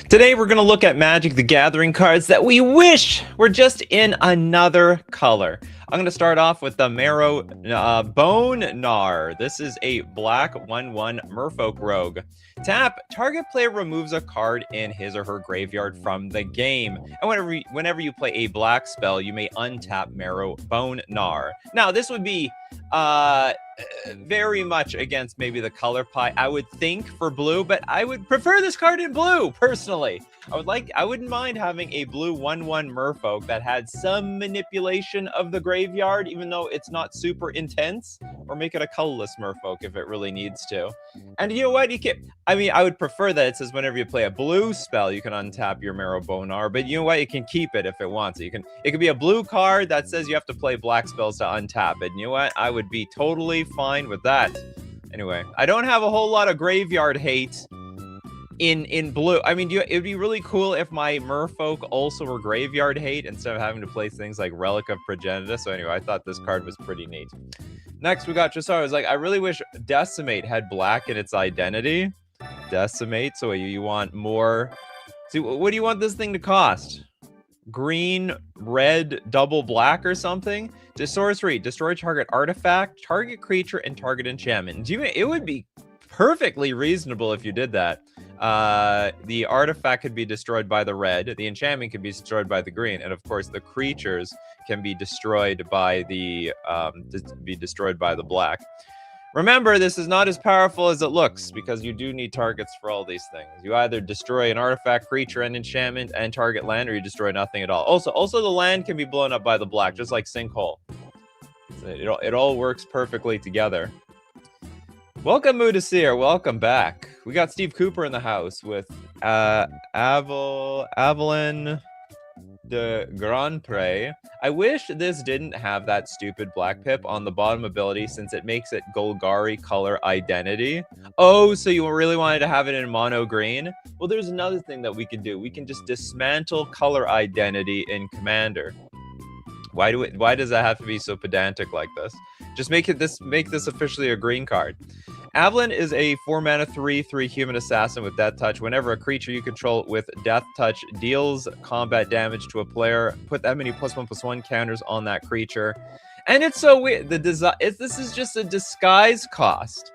Today we're going to look at Magic the Gathering cards that we wish were just in another color. I'm going to start off with the Marrow Bone Gnar. This is a black 1/1 Merfolk Rogue. Tap, target player removes a card in his or her graveyard from the game. And whenever you play a black spell, you may untap Marrow Bone Gnar. Now, this would be very much against maybe the color pie, I would think, for blue, but I would prefer this card in blue, personally. I wouldn't mind having a blue 1/1 Merfolk that had some manipulation of the graveyard, even though it's not super intense, or make it a colorless Merfolk if it really needs to. And you know what? I would prefer that it says whenever you play a blue spell, you can untap your Marrow Bone Gnar, but you know what? You can keep it if it wants. It could be a blue card that says you have to play black spells to untap it. And you know what? I would be totally fine with that. Anyway, I don't have a whole lot of graveyard hate in blue. I mean, it'd be really cool if my Merfolk also were graveyard hate instead of having to play things like Relic of Progenitus. So anyway, I thought this card was pretty neat. Next, we got Chisar. I was like, I really wish Decimate had black in its identity. Decimate. So you want more? See, what do you want this thing to cost? Green, red, double black or something? Sorcery. Destroy target artifact, target creature, and target enchantment. It would be perfectly reasonable if you did that. The artifact could be destroyed by the red, the enchantment could be destroyed by the green, and of course the creatures can be destroyed by the black. Remember, this is not as powerful as it looks, because you do need targets for all these things. You either destroy an artifact, creature, and enchantment, and target land, or you destroy nothing at all. Also the land can be blown up by the black, just like Sinkhole. So it all works perfectly together. Welcome, Mudasir. Welcome back. We got Steve Cooper in the house with Avalon de Grand Prix. I wish this didn't have that stupid black pip on the bottom ability, since it makes it Golgari color identity. Oh, so you really wanted to have it in mono green? Well, there's another thing that we can do. We can just dismantle color identity in Commander. Why does that have to be so pedantic like this? Just make this officially a green card. Avalon is a 4-mana 3/3 human assassin with Death Touch. Whenever a creature you control with Death Touch deals combat damage to a player, put that many +1/+1 counters on that creature. And it's so weird. This is just a disguise cost.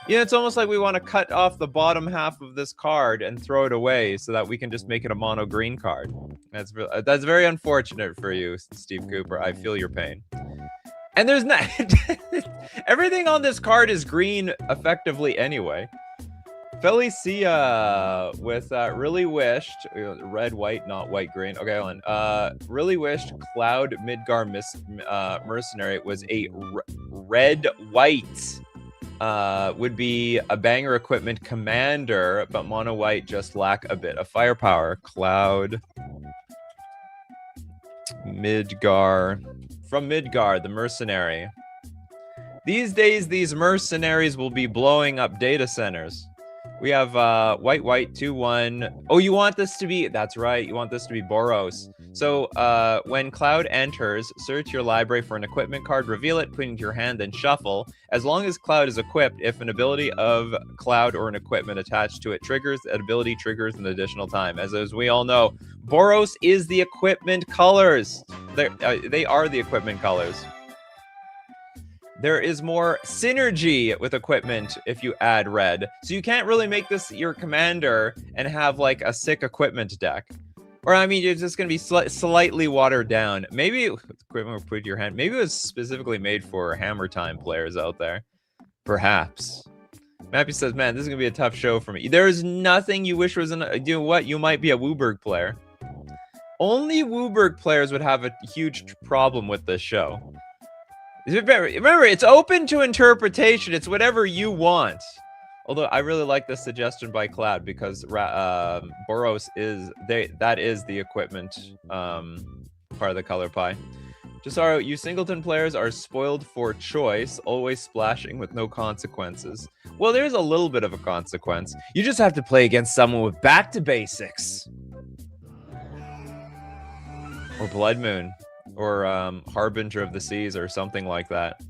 You know, it's almost like we want to cut off the bottom half of this card and throw it away so that we can just make it a mono green card. That's very unfortunate for you, Steve Cooper. I feel your pain. And there's not everything on this card is green effectively anyway. Felicia with really wished red, white, not white, green. Okay, hold on. Really wished Cloud Midgar Mercenary was a red, white. Would be a banger equipment commander, but mono white just lack a bit of firepower. Cloud Midgar. From Midgar, the mercenary. These days, these mercenaries will be blowing up data centers. We have white, 2/1. Oh, you want this to be... That's right. You want this to be Boros. So when Cloud enters, search your library for an equipment card, reveal it, put it into your hand, then shuffle. As long as Cloud is equipped, if an ability of Cloud or an equipment attached to it triggers, that ability triggers an additional time. As we all know, Boros is the equipment colors. They are the equipment colors. There is more synergy with equipment if you add red. So you can't really make this your commander and have like a sick equipment deck. Or I mean, it's just going to be slightly watered down. Maybe equipment will put your hand. Maybe it was specifically made for Hammer Time players out there. Perhaps. Mappy says, man, this is going to be a tough show for me. There is nothing you wish was you know what? You might be a Wooburg player. Only Wooburg players would have a huge problem with this show. Remember, it's open to interpretation. It's whatever you want. Although I really like this suggestion by Cloud, because Boros is the equipment part of the color pie. Jisaro, you singleton players are spoiled for choice, always splashing with no consequences. Well, there's a little bit of a consequence. You just have to play against someone with back to basics. Or Blood Moon. Or Harbinger of the Seas or something like that.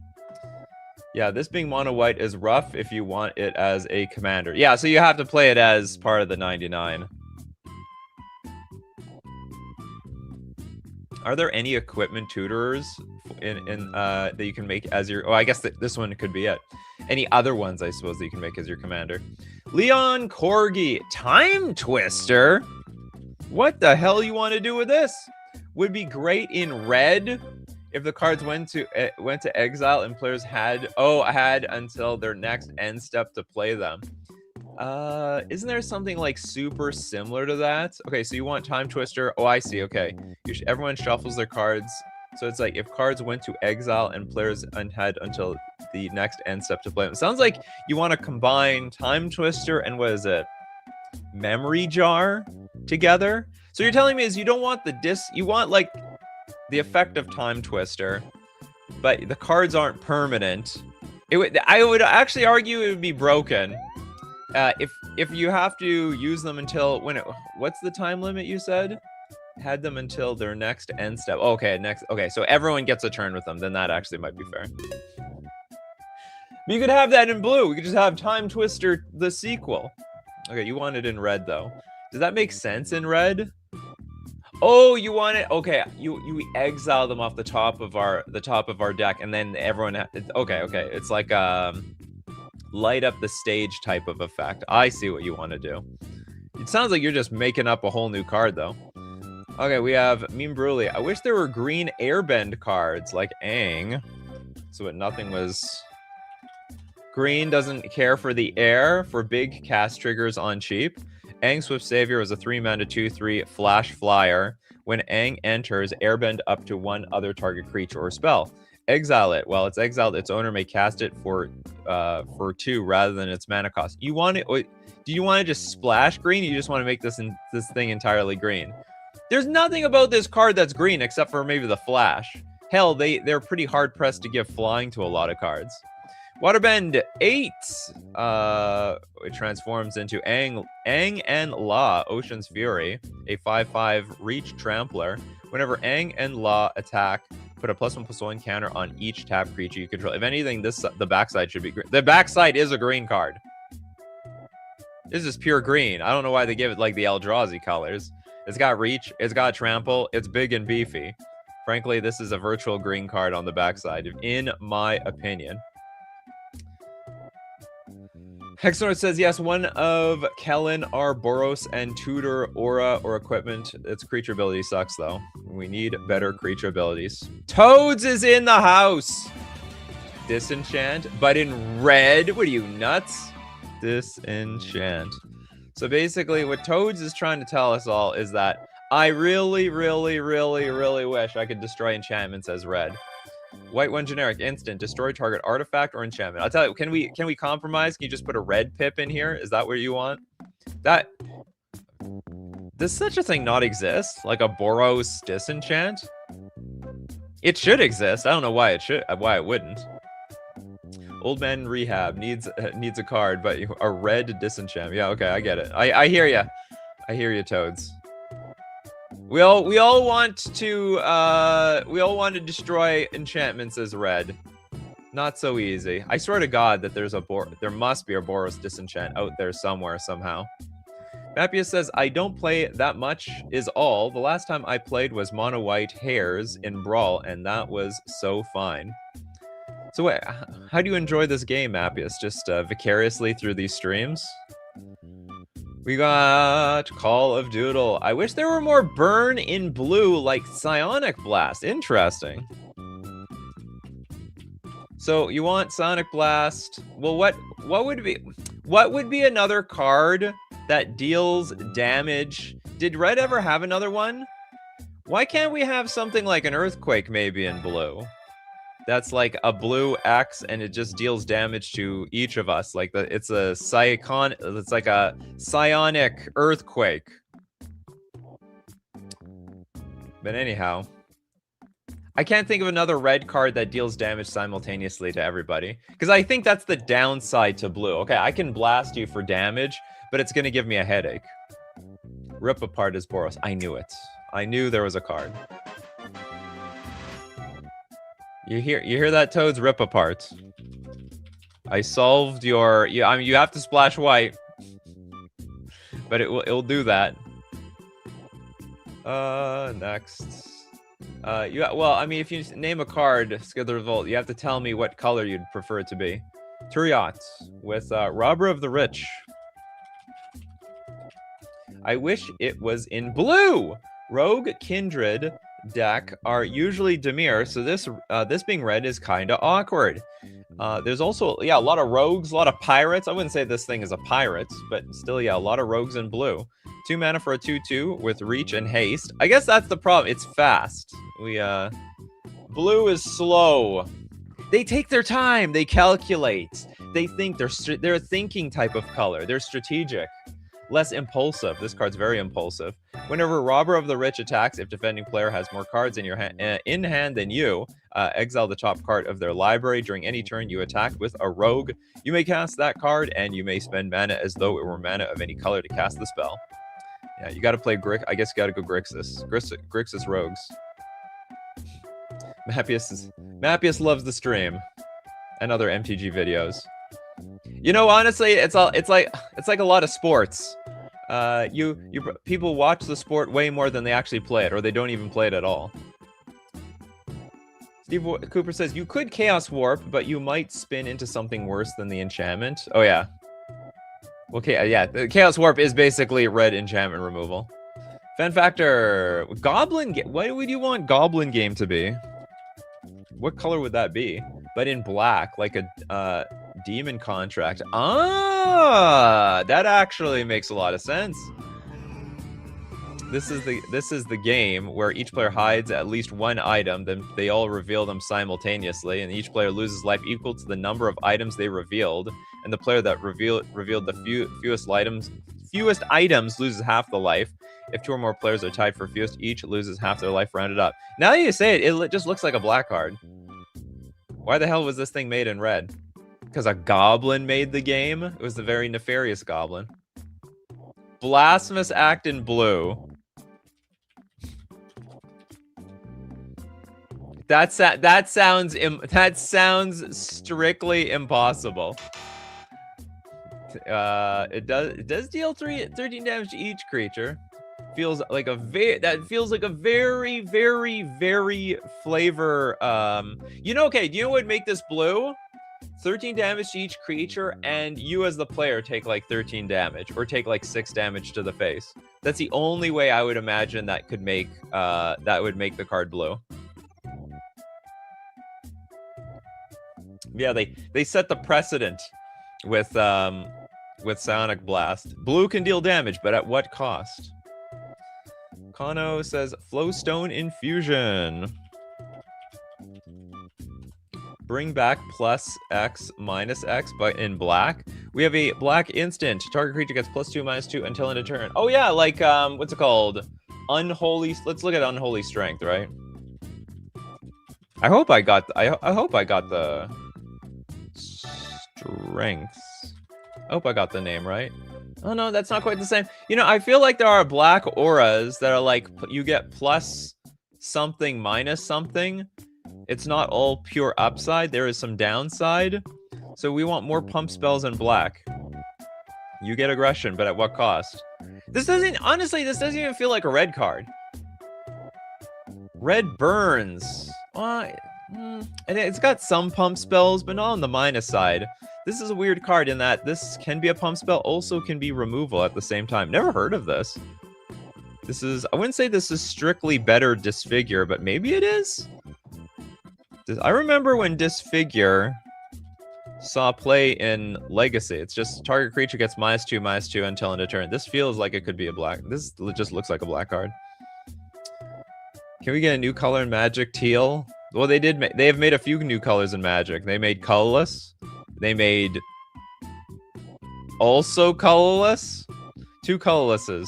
Yeah, this being mono white is rough if you want it as a commander. Yeah, so you have to play it as part of the 99. Are there any equipment tutorers that you can make as your? Oh, I guess this one could be it. Any other ones, I suppose, that you can make as your commander? Leon Corgi, Time Twister. What the hell you want to do with this? Would be great in red if the cards went to exile and players had until their next end step to play them. Isn't there something like super similar to that? Okay, so you want Time Twister. Oh, I see. Okay, everyone shuffles their cards. So it's like if cards went to exile and players had until the next end step to play them. It sounds like you want to combine Time Twister and what is it? Memory Jar together. So you're telling me is you don't want you want like the effect of Time Twister, but the cards aren't permanent. I would actually argue it would be broken. If you have to use them until what's the time limit you said? Had them until their next end step. Okay, so everyone gets a turn with them. Then that actually might be fair. But you could have that in blue. We could just have Time Twister the sequel. Okay, you want it in red though. Does that make sense in red? Oh, you want it? Okay, you exile them off the top of our deck, and then everyone. Okay. It's like light up the stage type of effect. I see what you want to do. It sounds like you're just making up a whole new card though. Okay, we have Meme Bruli. I wish there were green airbend cards like Aang, so that nothing was. Green doesn't care for the air for big cast triggers on cheap. Aang Swift Savior was a 3-mana 2/3 flash flyer. When Aang enters, airbend up to one other target creature or spell. Exile it. While it's exiled, its owner may cast it for 2 rather than its mana cost. You want it? Do you want to just splash green? Or you just want to make this thing entirely green? There's nothing about this card that's green except for maybe the flash. Hell, they're pretty hard pressed to give flying to a lot of cards. Waterbend 8. It transforms into Aang and La, Ocean's Fury, a 5/5 reach trampler. Whenever Aang and La attack, put a +1/+1 counter on each tap creature you control. If anything, the backside should be green. The backside is a green card. This is pure green. I don't know why they give it like the Eldrazi colors. It's got reach. It's got trample. It's big and beefy. Frankly, this is a virtual green card on the backside, in my opinion. Hexnord says, yes, one of Kellen, our Boros, and Tutor, Aura, or equipment. Its creature ability sucks, though. We need better creature abilities. Toads is in the house! Disenchant, but in red. What are you, nuts? Disenchant. So basically, what Toads is trying to tell us all is that I really, really, really, really wish I could destroy enchantments as red. White 1 generic instant, destroy target artifact or enchantment. I'll tell you, can we compromise? Can you just put a red pip in here? Is that what you want? Does such a thing not exist? Like a Boros disenchant? It should exist. I don't know why it wouldn't. Old Man Rehab needs a card, but a red disenchant. Yeah, okay, I get it. I hear you. I hear you, Toads. We all want to destroy enchantments as red. Not so easy. I swear to God that there must be a Boros disenchant out there somewhere somehow. Mappius says, I don't play that much is all. The last time I played was mono white hares in Brawl, and that was so fine. So wait, how do you enjoy this game, Mappius? Just vicariously through these streams? We got Call of Doodle. I wish there were more burn in blue like Psionic Blast. Interesting. So you want Sonic Blast? Well, what would be another card that deals damage? Did Red ever have another one? Why can't we have something like an Earthquake maybe in blue? That's like a blue X, and it just deals damage to each of us. Like it's like a psionic earthquake. But anyhow, I can't think of another red card that deals damage simultaneously to everybody, because I think that's the downside to blue. Okay, I can blast you for damage, but it's gonna give me a headache. Rip Apart is Boros. I knew it. I knew there was a card. You hear that, Toads? Rip Apart. I solved your. I mean, you have to splash white, but it'll do that. Next. Well, I mean, if you name a card, Skid the Revolt, you have to tell me what color you'd prefer it to be. Thur with Robber of the Rich. I wish it was in blue. Rogue Kindred deck are usually Dimir, so this being red is kind of awkward. There's also, yeah, a lot of rogues, a lot of pirates. I wouldn't say this thing is a pirate, but still, yeah, a lot of rogues in blue. 2 mana for a 2/2 with reach and haste. I guess that's the problem. It's fast. Blue is slow. They take their time. They calculate. They think. They're a thinking type of color. They're strategic. Less impulsive. This card's very impulsive. Whenever Robber of the Rich attacks, if defending player has more cards in your in hand than you, exile the top card of their library. During any turn you attack with a rogue, you may cast that card, and you may spend mana as though it were mana of any color to cast the spell. Yeah, you got to play I guess you got to go Grixis. Grixis rogues. Mappius loves the stream and other MTG videos. You know, honestly, it's like a lot of sports. People watch the sport way more than they actually play it, or they don't even play it at all. Steve Cooper says you could Chaos Warp, but you might spin into something worse than the enchantment. Oh yeah. Okay, yeah, the Chaos Warp is basically red enchantment removal. Fan Factor, Goblin Game. What would you want Goblin Game to be? What color would that be? But in black, like a Demon Contract. Ah, that actually makes a lot of sense. This is the game where each player hides at least one item, then they all reveal them simultaneously, and each player loses life equal to the number of items they revealed, and the player that revealed the fewest items loses half the life. If 2 or more players are tied for fewest, each loses half their life rounded up. Now that you say it, it just looks like a black card. Why the hell was this thing made in red? Because a goblin made the game? It was the very nefarious goblin. Blasphemous Act in blue. That sounds strictly impossible. It does deal 13 damage to each creature. Feels like a very, very, very flavor. You know, okay, do you know what would make this blue? 13 damage to each creature, and you as the player take like 13 damage, or take like 6 damage to the face. That's the only way I would imagine that could make that would make the card blue. Yeah, they set the precedent with Sonic Blast. Blue can deal damage, but at what cost? Kano says Flowstone Infusion. Bring back +X -X, but in black. We have a black instant. Target creature gets +2/-2 until end of turn. Oh yeah, like what's it called? Unholy. Let's look at Unholy Strength, right? I hope I got the strengths. I hope I got the name right. Oh no, that's not quite the same. You know, I feel like there are black auras that are like you get plus something minus something. It's not all pure upside. There is some downside. So we want more pump spells in black. You get aggression, but at what cost? This doesn't, honestly, this doesn't even feel like a red card. Red burns. And it's got some pump spells, but not on the minus side. This is a weird card in that this can be a pump spell, also can be removal at the same time. Never heard of this. This is, I wouldn't say this is strictly better Disfigure, but maybe it is? I remember when Disfigure saw play in Legacy. It's just target creature gets -2/-2 until end of turn. This feels like it could be a black. This just looks like a black card. Can we get a new color in Magic? Teal? Well, they have made a few new colors in Magic. They made colorless. They made also colorless. 2 colorlesses.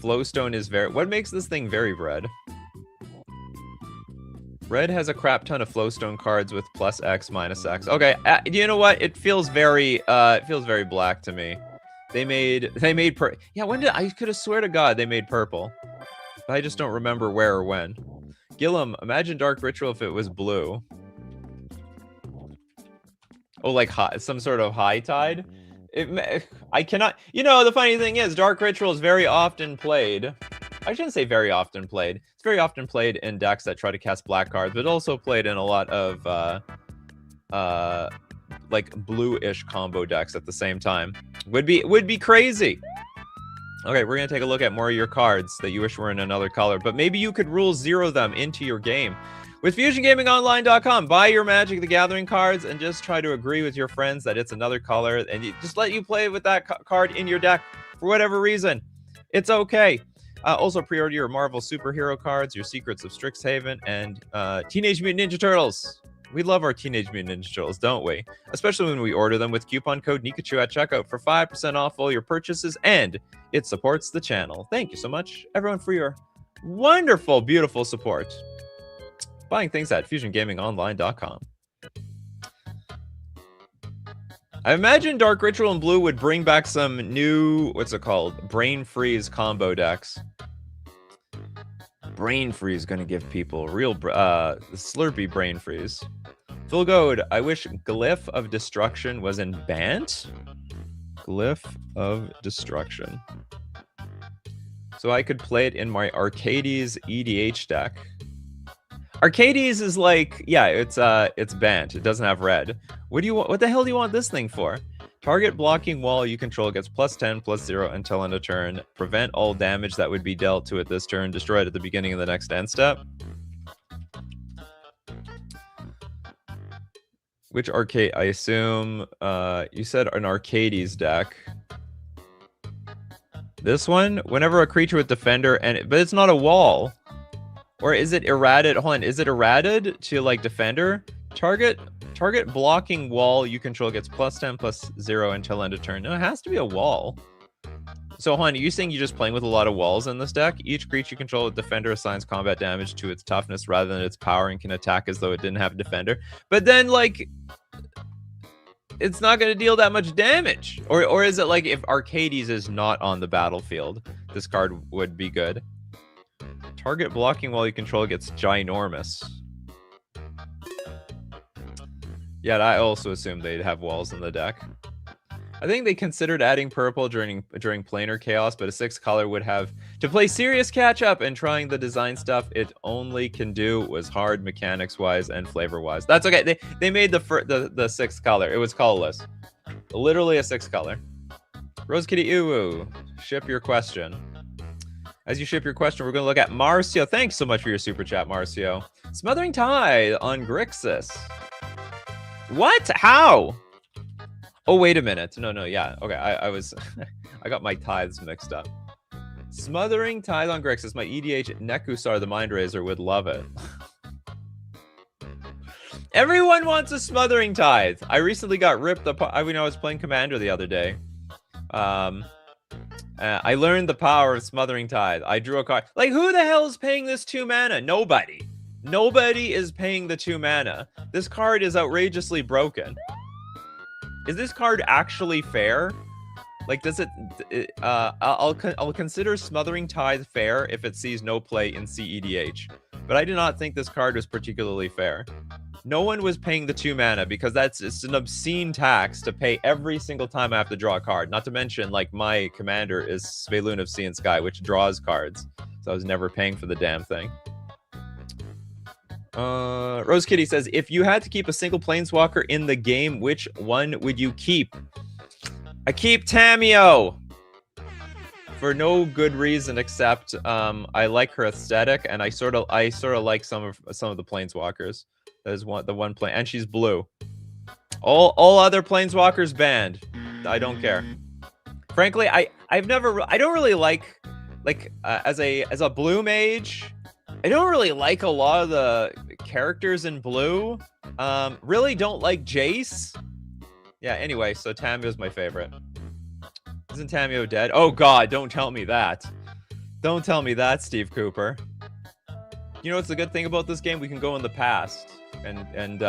Flowstone is very... What makes this thing very red? Red has a crap ton of Flowstone cards with +X, -X. Okay, you know what? It feels very black to me. They made yeah, when did I could have swear to God they made purple. But I just don't remember where or when. Gillum, imagine Dark Ritual if it was blue. Oh, like some sort of high tide? I cannot... You know, the funny thing is, Dark Ritual is very often played I shouldn't say very often played. It's very often played in decks that try to cast black cards, but also played in a lot of like blue-ish combo decks at the same time. Would be crazy. Okay, we're gonna take a look at more of your cards that you wish were in another color, but maybe you could rule 0 them into your game. With FusionGamingOnline.com, buy your Magic the Gathering cards and just try to agree with your friends that it's another color, and just let you play with that card in your deck for whatever reason. It's okay. Also, pre-order your Marvel superhero cards, your Secrets of Strixhaven, and Teenage Mutant Ninja Turtles. We love our Teenage Mutant Ninja Turtles, don't we? Especially when we order them with coupon code Nikachu at checkout for 5% off all your purchases, and it supports the channel. Thank you so much, everyone, for your wonderful, beautiful support. Buying things at FusionGamingOnline.com. I imagine Dark Ritual and Blue would bring back some new, what's it called? Brain Freeze combo decks. Brain Freeze gonna give people real slurpy Brain Freeze. Full Gold, I wish Glyph of Destruction was in Bant. Glyph of Destruction. So I could play it in my Arcades EDH deck. Arcades is like, yeah, it's Bant. It doesn't have red. What the hell do you want this thing for? Target blocking wall you control gets +10/+0 until end of turn. Prevent all damage that would be dealt to it this turn. Destroy it at the beginning of the next end step. Which arcade? I assume you said an Arcades deck. This one, whenever a creature with Defender, but it's not a wall. Or is it errated? Hold on, is it errated to like Defender? Target blocking wall you control gets +10/+0 until end of turn. No, it has to be a wall. So, hold on, are you saying you're just playing with a lot of walls in this deck? Each creature you control with Defender assigns combat damage to its toughness rather than its power and can attack as though it didn't have Defender. But then, like, it's not going to deal that much damage. Or is it like if Arcades is not on the battlefield, this card would be good? Target blocking while you control gets ginormous. Yeah, I also assumed they'd have walls in the deck. I think they considered adding purple during planar chaos, but a 6 color would have to play serious catch up, and trying the design stuff it only can do was hard mechanics wise and flavor wise. That's okay. They made the 6 color. It was colorless. Literally a 6 color. Rose Kitty Uwu, ship your question. As you ship your question, we're going to look at Marcio. Thanks so much for your super chat, Marcio. Smothering Tide on Grixis. What? How? Oh, wait a minute. No, yeah. Okay, I was... I got my tithes mixed up. Smothering Tide on Grixis. My EDH Nekusar the Mind Razor would love it. Everyone wants a Smothering Tide. I recently got ripped apart. I was playing Commander the other day. I learned the power of Smothering Tide. I drew a card. Like, who the hell is paying this 2 mana? Nobody. Nobody is paying the 2 mana. This card is outrageously broken. Is this card actually fair? Like, does it... I'll consider Smothering Tide fair if it sees no play in CEDH. But I do not think this card was particularly fair. No one was paying the 2 mana because it's an obscene tax to pay every single time I have to draw a card. Not to mention, like, my commander is Svelun of Sea and Sky, which draws cards. So I was never paying for the damn thing. Rose Kitty says, if you had to keep a single planeswalker in the game, which one would you keep? I keep Tamio. For no good reason except I like her aesthetic, and I sort of like some of the planeswalkers. That is the one plane, and she's blue. All other planeswalkers banned. I don't care. Frankly, I don't really like as a blue mage. I don't really like a lot of the characters in blue. Really don't like Jace. Yeah. Anyway, so Tamio's my favorite. Isn't Tamio dead? Oh God! Don't tell me that. Don't tell me that, Steve Cooper. You know what's the good thing about this game? We can go in the past. And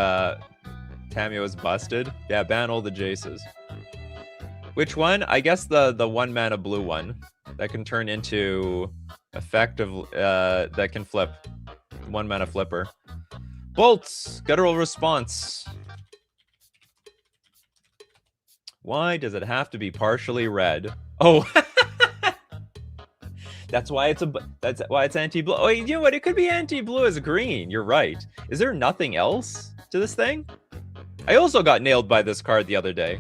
Tamio is busted. Yeah, ban all the Jaces. Which one? I guess the 1 mana blue one that can turn into effective that can flip. 1 mana flipper. Bolts, guttural response. Why does it have to be partially red? Oh, That's why it's anti-blue. Oh, you know what? It could be anti-blue as green. You're right. Is there nothing else to this thing? I also got nailed by this card the other day.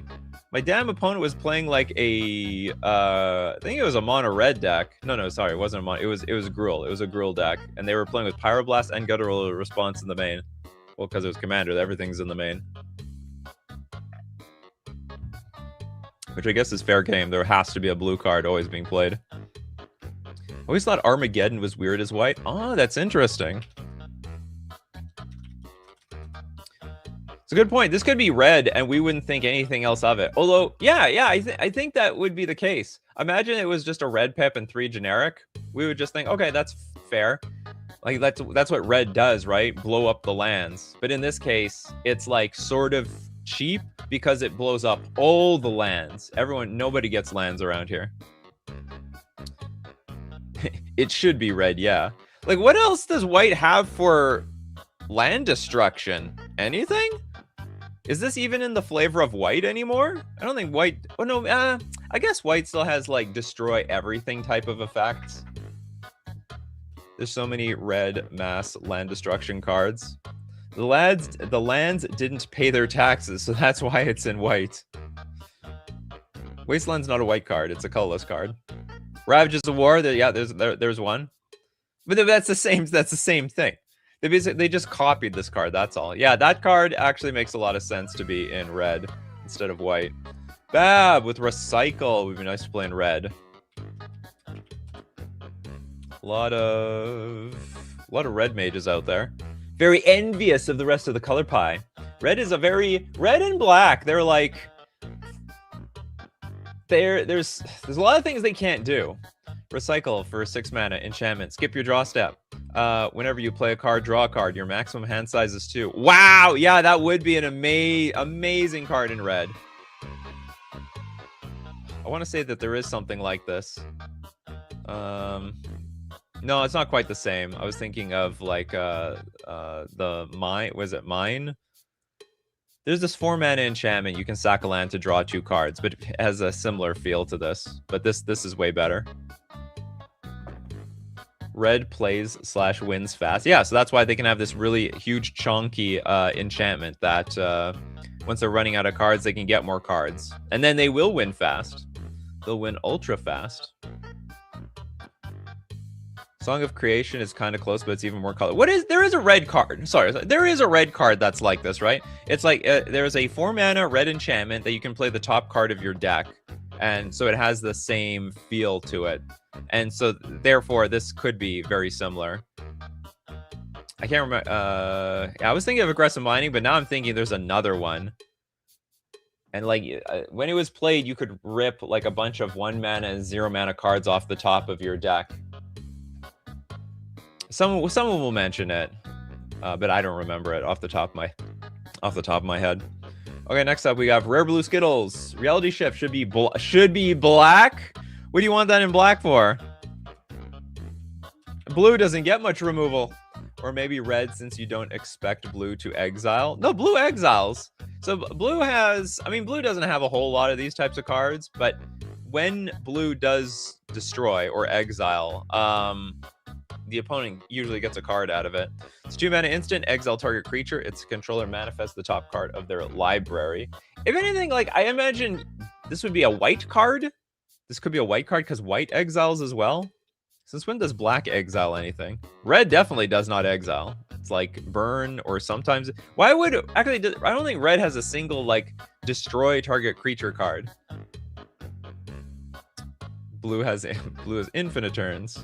My damn opponent was playing like a, I think it was a mono red deck. No, sorry, it wasn't a mono. It was Gruul. It was a Gruul deck, and they were playing with Pyroblast and Guttural Response in the main. Well, because it was Commander, everything's in the main. Which I guess is fair game. There has to be a blue card always being played. I always thought Armageddon was weird as white. Oh, that's interesting. It's a good point. This could be red, and we wouldn't think anything else of it. Although, yeah, I think that would be the case. Imagine it was just a red pip and 3 generic. We would just think, okay, that's fair. Like that's what red does, right? Blow up the lands. But in this case, it's like sort of cheap because it blows up all the lands. Nobody gets lands around here. It should be red, yeah. Like, what else does white have for land destruction? Anything? Is this even in the flavor of white anymore? I don't think white... Oh, no, I guess white still has, like, destroy everything type of effects. There's so many red mass land destruction cards. The lands didn't pay their taxes, so that's why it's in white. Wasteland's not a white card. It's a colorless card. Ravages of War. Yeah, there's one. But that's the same thing. They just copied this card, that's all. Yeah, that card actually makes a lot of sense to be in red instead of white. Bab with Recycle would be nice to play in red. A lot of red mages out there. Very envious of the rest of the color pie. Red and black, they're like... There's a lot of things they can't do. Recycle for 6 mana, enchantment. Skip your draw step. Whenever you play a card, draw a card. Your maximum hand size is 2. Wow! Yeah, that would be an amazing card in red. I want to say that there is something like this. No, it's not quite the same. I was thinking of like the mine. Was it mine? There's this 4 mana enchantment. You can sack a land to draw 2 cards, but it has a similar feel to this. But this is way better. Red plays / wins fast. Yeah, so that's why they can have this really huge chunky enchantment that once they're running out of cards, they can get more cards. And then they will win fast. They'll win ultra fast. Song of Creation is kind of close, but it's even more color. There is a red card. Sorry, there is a red card that's like this, right? It's like there's a 4 mana red enchantment that you can play the top card of your deck. And so it has the same feel to it. And so therefore this could be very similar. I can't remember. I was thinking of Aggressive Mining, but now I'm thinking there's another one. And like when it was played, you could rip like a bunch of 1 mana and 0 mana cards off the top of your deck. Someone will mention it, but I don't remember it off the top of my head. Okay, next up we have Rare Blue Skittles. Reality Shift should be black. What do you want that in black for? Blue doesn't get much removal, or maybe red since you don't expect blue to exile. No, blue exiles. So blue has. I mean, blue doesn't have a whole lot of these types of cards, but when blue does destroy or exile, the opponent usually gets a card out of it. It's 2 mana instant, exile target creature. Its controller manifests the top card of their library. If anything, like I imagine this would be a white card. This could be a white card because white exiles as well. Since when does black exile anything? Red definitely does not exile. It's like burn or sometimes. Why would actually? I don't think red has a single like destroy target creature card. Blue has infinite turns.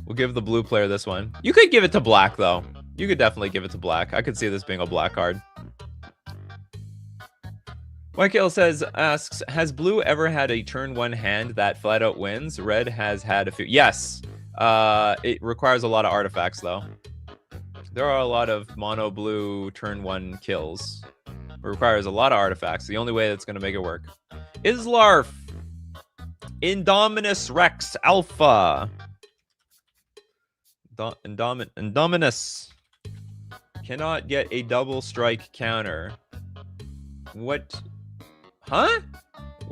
We'll give the blue player this one. You could give it to black, though. You could definitely give it to black. I could see this being a black card. Whitekale asks, has blue ever had a turn 1 hand that flat out wins? Red has had a few. Yes. It requires a lot of artifacts, though. There are a lot of mono blue turn 1 kills. It requires a lot of artifacts. The only way that's going to make it work. Islarf. Indominus Rex Alpha. Indominus cannot get a double strike counter. What? Huh?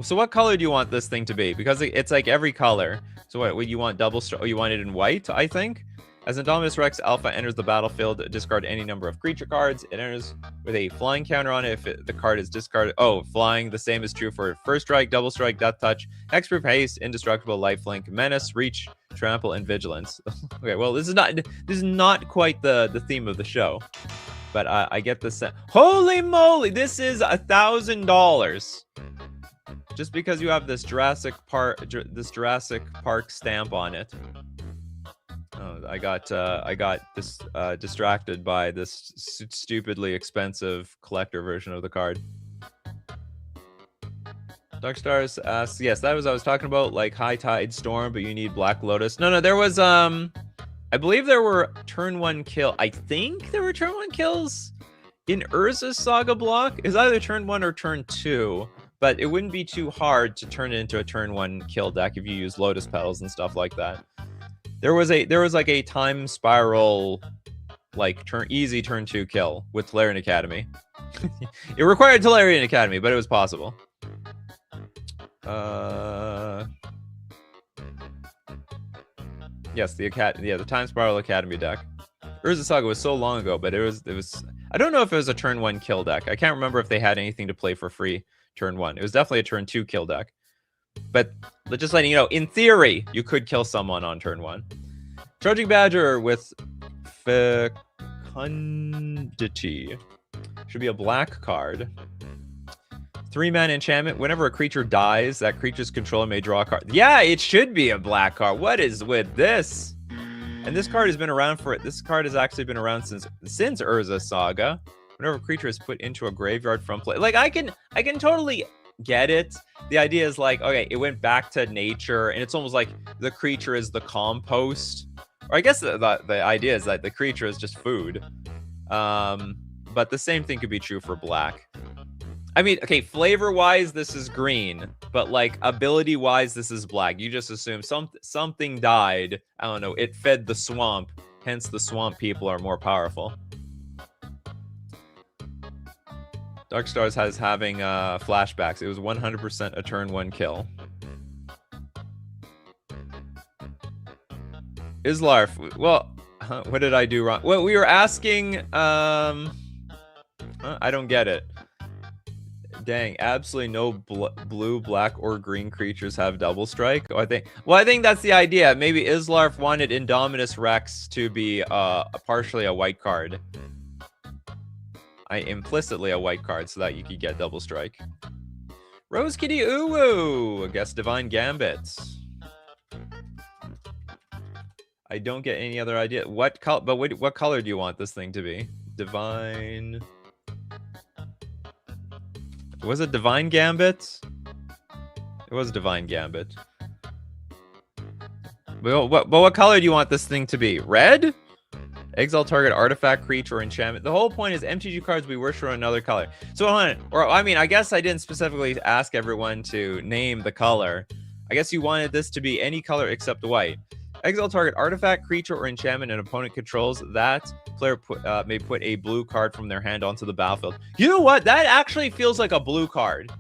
So what color do you want this thing to be? Because it's like every color. So what you want double oh, you want it in white, I think? As Indominus Rex Alpha enters the battlefield, discard any number of creature cards. It enters with a flying counter on it if the card is discarded. Oh, flying. The same is true for First Strike, Double Strike, Death Touch, Hexproof, Haste, Indestructible, Lifelink, Menace, Reach, Trample, and Vigilance. Okay, well, this is not quite the theme of the show. But I get the sense. Holy moly, this is $1,000. Just because you have this Jurassic Park stamp on it. Oh, I got this distracted by this stupidly expensive collector version of the card. Dark Stars asks, yes, that was I was talking about, like High Tide Storm, but you need Black Lotus. No, there was I believe there were turn 1 kill. I think there were turn 1 kills in Urza's Saga block. It's either turn 1 or turn 2, but it wouldn't be too hard to turn it into a turn 1 kill deck if you use Lotus Petals and stuff like that. There was like a Time Spiral, like easy turn 2 kill with Tolarian Academy. It required Tolarian Academy, but it was possible. Yes, the Time Spiral Academy deck. Urza Saga was so long ago, but it was I don't know if it was a turn 1 kill deck. I can't remember if they had anything to play for free turn 1. It was definitely a turn 2 kill deck. But just letting you know, in theory, you could kill someone on turn 1. Trudging Badger with Fecundity. Should be a black card. 3-mana enchantment. Whenever a creature dies, that creature's controller may draw a card. Yeah, it should be a black card. What is with this? And this card has been around this card has actually been around since Urza Saga. Whenever a creature is put into a graveyard from play. Like I can totally get it. The idea is like, okay, it went back to nature, and it's almost like the creature is the compost. Or I guess the idea is that the creature is just food. But the same thing could be true for black. I mean, okay, flavor-wise, this is green, but like ability-wise, this is black. You just assume something died. I don't know. It fed the swamp. Hence, the swamp people are more powerful. Dark Stars has having flashbacks. It was 100% a turn 1 kill. Islarf. Well, what did I do wrong? Well, we were asking. I don't get it. Dang, absolutely no blue, black, or green creatures have double strike. Oh, I think that's the idea. Maybe Islarf wanted Indominus Rex to be partially a white card. Implicitly a white card so that you could get double strike. Rose Kitty Uwu, I guess Divine Gambit. I don't get any other idea. What color? But what color do you want this thing to be? Divine. Was it Divine Gambit? It was Divine Gambit. But what color do you want this thing to be? Red? Exile target artifact, creature, or enchantment. The whole point is MTG cards we wish were another color. So, I mean, I guess I didn't specifically ask everyone to name the color. I guess you wanted this to be any color except white. Exile target artifact, creature, or enchantment an opponent controls. That player may put a blue card from their hand onto the battlefield. You know what? That actually feels like a blue card.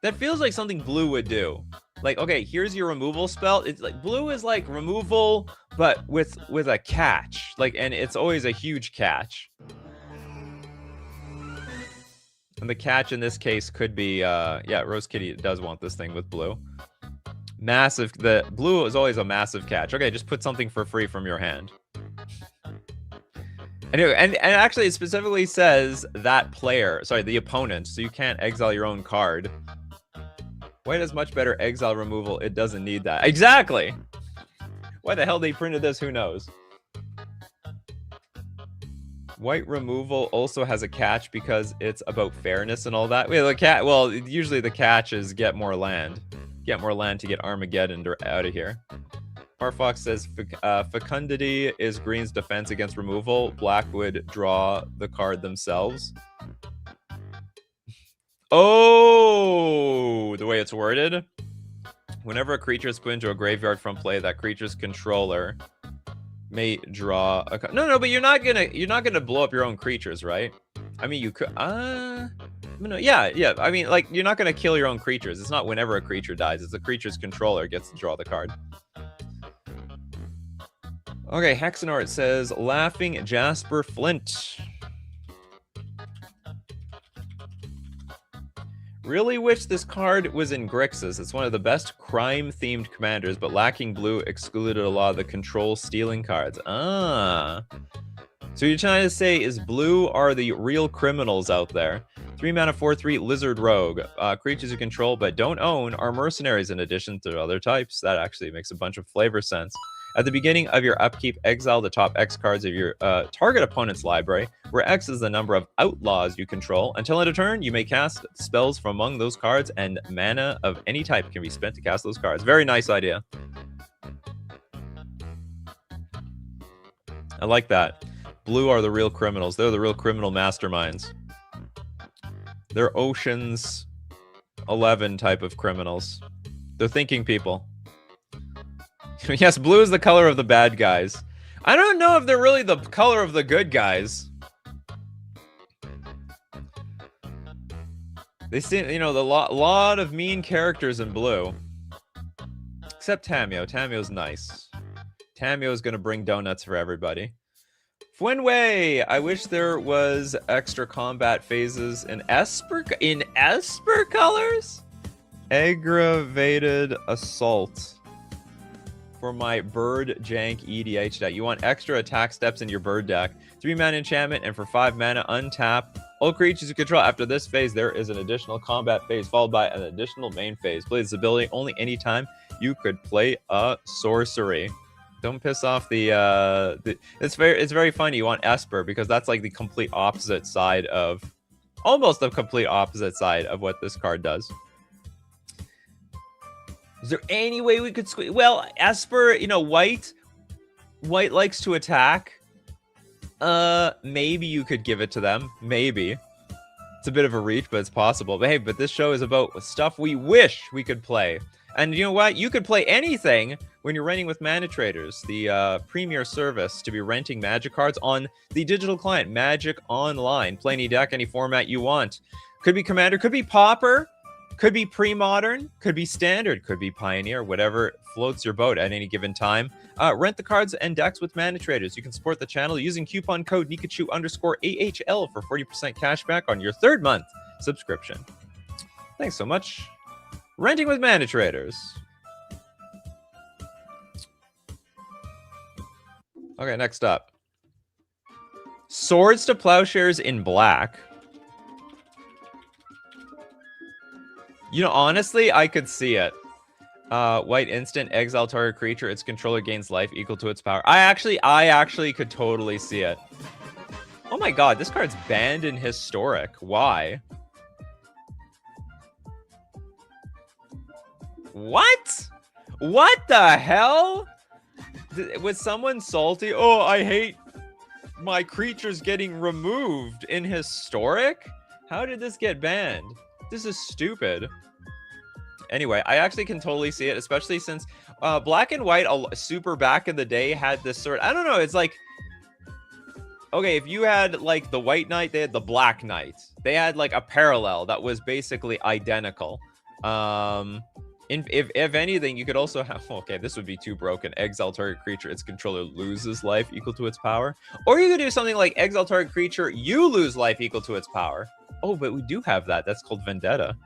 That feels like something blue would do. Like, okay, here's your removal spell. It's like blue is like removal, but with a catch. Like, and it's always a huge catch. And the catch in this case could be, yeah, Rose Kitty does want this thing with blue. Massive. The blue is always a massive catch. Okay, just put something for free from your hand. Anyway, and actually it specifically says that player, sorry, the opponent, so you can't exile your own card. White has much better exile removal. It doesn't need that. Exactly. Why the hell they printed this? Who knows? White removal also has a catch because it's about fairness and all that. Well, usually the catch is get more land. Get more land to get Armageddon out of here. Farfox says Fecundity is green's defense against removal. Black would draw the card themselves. Oh, the way it's worded. Whenever a creature is put into a graveyard from play, that creature's controller may draw a card. No, but you're not gonna blow up your own creatures, right? I mean, you could. No, yeah, yeah. I mean, like, you're not going to kill your own creatures. It's not whenever a creature dies. It's the creature's controller gets to draw the card. Okay, Hexenort says, Laughing Jasper Flint. Really wish this card was in Grixis. It's one of the best crime-themed commanders, but lacking blue excluded a lot of the control stealing cards. Ah. So you're trying to say is blue are the real criminals out there. 3 mana 4/3 Lizard Rogue. Creatures you control but don't own are mercenaries in addition to other types. That actually makes a bunch of flavor sense. At the beginning of your upkeep, exile the top X cards of your target opponent's library, where X is the number of outlaws you control. Until end of turn, you may cast spells from among those cards, and mana of any type can be spent to cast those cards. Very nice idea. I like that. Blue are the real criminals. They're the real criminal masterminds. They're Ocean's 11 type of criminals. They're thinking people. Yes, blue is the color of the bad guys. I don't know if they're really the color of the good guys. They seem, you know, the lot of mean characters in blue. Except Tamio. Tamio's nice. Tamio's gonna bring donuts for everybody. Fwinway! I wish there was extra combat phases in Esper colors? Aggravated Assault. For my bird jank EDH deck. You want extra attack steps in your bird deck. 3 mana enchantment, and for 5 mana, untap all creatures you control. After this phase, there is an additional combat phase, followed by an additional main phase. Play this ability only anytime you could play a sorcery. Don't piss off it's very funny. You want Esper, because that's like the complete opposite side of... almost the complete opposite side of what this card does. Is there any way we could squeeze? Well, Esper, you know, white likes to attack. Maybe you could give it to them. Maybe. It's a bit of a reach, but it's possible. But hey, this show is about stuff we wish we could play. And you know what? You could play anything when you're renting with Mana Traders, the premier service to be renting Magic cards on the digital client, Magic Online. Play any deck, any format you want. Could be Commander, could be Pauper. Could be pre-modern, could be standard, could be pioneer, whatever floats your boat at any given time. Rent the cards and decks with Mana Traders. You can support the channel using coupon code Nikachu_AHL for 40% cash back on your 3rd month subscription. Thanks so much. Renting with Mana Traders. Okay, next up. Swords to Plowshares in black. You know, honestly, I could see it. White instant, exile target creature, its controller gains life equal to its power. I actually could totally see it. Oh my god, this card's banned in Historic. Why? What? What the hell? Was someone salty? Oh, I hate my creatures getting removed in Historic? How did this get banned? This is stupid. Anyway, I actually can totally see it, especially since Black and White, super back in the day, had this sort of... I don't know, it's like... Okay, if you had, like, the White Knight, they had the Black Knight. They had, like, a parallel that was basically identical. If anything, you could also have... Okay, this would be too broken. Exile target creature, its controller loses life equal to its power. Or you could do something like exile target creature, you lose life equal to its power. Oh, but we do have that. That's called Vendetta.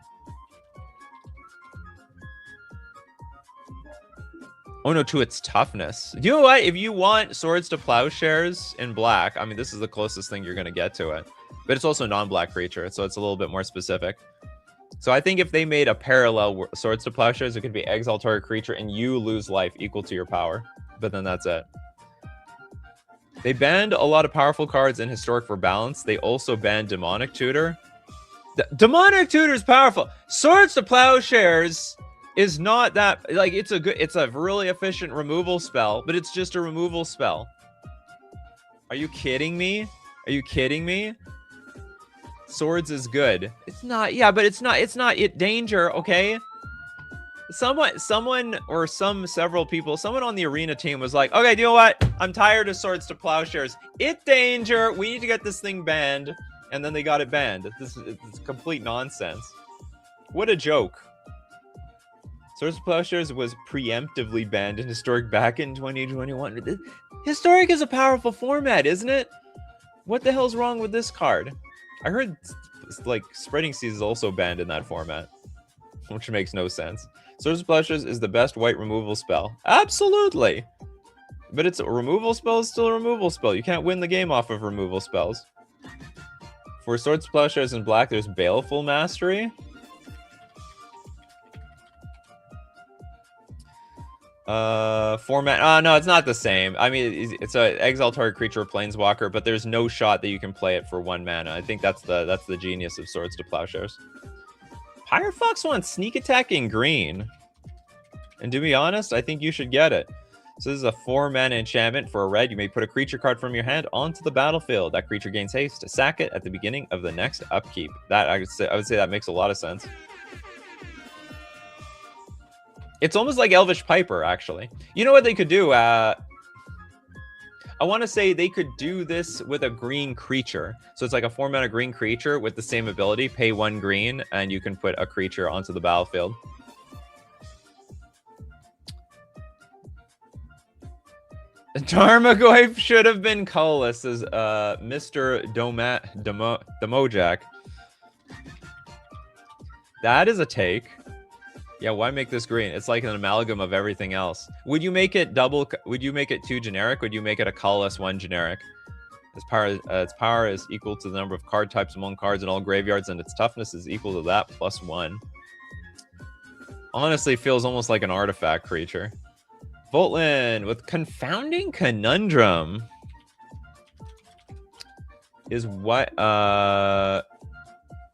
Oh no, to its toughness. You know what? If you want Swords to Plowshares in black, I mean, this is the closest thing you're going to get to it. But it's also non-black creature, so it's a little bit more specific. So I think if they made a parallel Swords to Plowshares, it could be exile target creature and you lose life equal to your power. But then that's it. They banned a lot of powerful cards in Historic for balance. They also banned Demonic Tutor. Demonic Tutor is powerful. Swords to Plowshares is not that... Like, it's a really efficient removal spell, but it's just a removal spell. Are you kidding me? Are you kidding me? Swords is good. It's not... Yeah, but it's not danger, okay? Someone or several people, someone on the arena team was like, okay, you know what? I'm tired of Swords to Plowshares. It's danger. We need to get this thing banned. and then they got it banned. It's complete nonsense. What a joke. Swords to Plowshares was preemptively banned in Historic back in 2021. Historic is a powerful format, isn't it? What the hell's wrong with this card? I heard, like, Spreading Seas is also banned in that format, which makes no sense. Swords to Plowshares is the best white removal spell. Absolutely! But it's a removal spell, is still a removal spell. You can't win the game off of removal spells. For Swords to Plowshares in black, there's Baleful Mastery. Format. No, it's not the same. I mean, it's a exile target creature or planeswalker, but there's no shot that you can play it for 1 mana. I think that's the genius of Swords to Plowshares. Pirate Fox wants sneak attack in green, and to be honest, I think you should get it. So this is a 4-mana enchantment for a red. You may put a creature card from your hand onto the battlefield. That creature gains haste. Sack it at the beginning of the next upkeep. That I would say that makes a lot of sense. It's almost like Elvish Piper, actually. You know what they could do? I want to say they could do this with a green creature. So it's like a 4-mana green creature with the same ability. Pay 1 green, and you can put a creature onto the battlefield. Tarmogoyf should have been colorless, says Mr. Demojak. That is a take. Yeah, why make this green? It's like an amalgam of everything else. Would you make it double? Would you make it 2 generic? Would you make it a colorless 1 generic? Its power is equal to the number of card types among cards in all graveyards, and its toughness is equal to that plus 1. Honestly, feels almost like an artifact creature. Voltland with Confounding Conundrum is what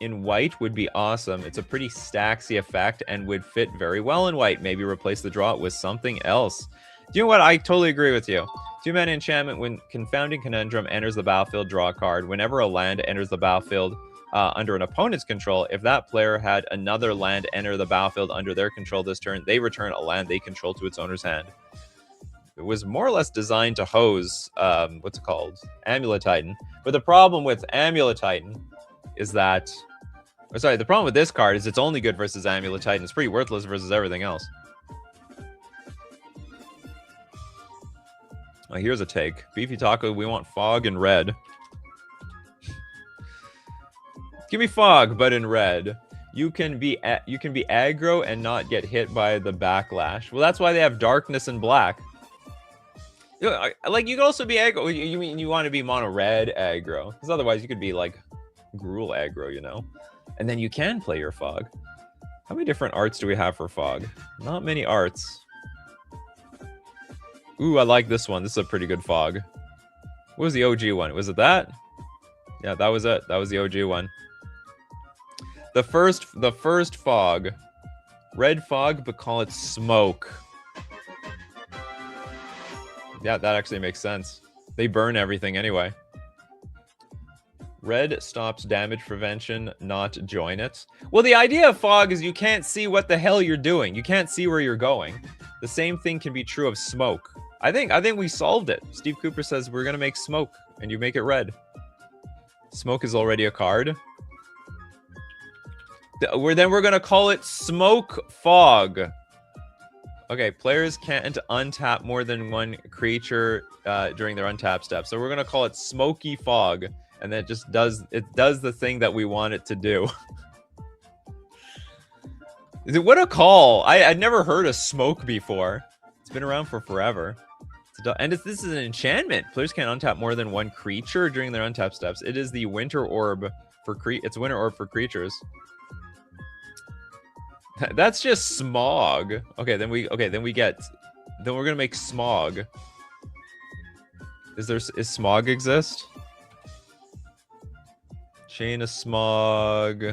in white would be awesome. It's a pretty stacksy effect and would fit very well in white. Maybe replace the draw with something else. Do you know what? I totally agree with you. 2-mana enchantment. When Confounding Conundrum enters the battlefield, draw a card. Whenever a land enters the battlefield under an opponent's control, if that player had another land enter the battlefield under their control this turn, they return a land they control to its owner's hand. It was more or less designed to hose, what's it called? Amulet Titan. But the problem with Amulet Titan is that... Or sorry, the problem with this card is it's only good versus Amulet Titan. It's pretty worthless versus everything else. Oh, here's a take. Beefy Taco, we want Fog in red. Give me Fog, but in red. You can be aggro and not get hit by the backlash. Well, that's why they have Darkness in black. You know, like, you could also be aggro. You mean you want to be mono red aggro? Because otherwise you could be like Gruul aggro, you know? And then you can play your Fog. How many different arts do we have for Fog? Not many arts. Ooh, I like this one. This is a pretty good Fog. What was the OG one? Was it that? Yeah, that was it. That was the OG one. The first Fog. Red Fog, but call it Smoke. Yeah, that actually makes sense. They burn everything anyway. Red stops damage prevention, not join it. Well, the idea of Fog is you can't see what the hell you're doing. You can't see where you're going. The same thing can be true of Smoke. I think we solved it. Steve Cooper says we're gonna make Smoke, and you make it red. Smoke is already a card. Then we're gonna call it Smoke Fog. Okay, players can't untap more than 1 creature during their untap step. So we're gonna call it Smoky Fog, and then it does the thing that we want it to do. What a call! I'd never heard of Smoke before. It's been around for forever. This is an enchantment. Players can't untap more than 1 creature during their untap steps. It is the Winter Orb for Winter Orb for creatures. That's just Smog. Then we're gonna make Smog. Is Smog exist? Chain of Smog.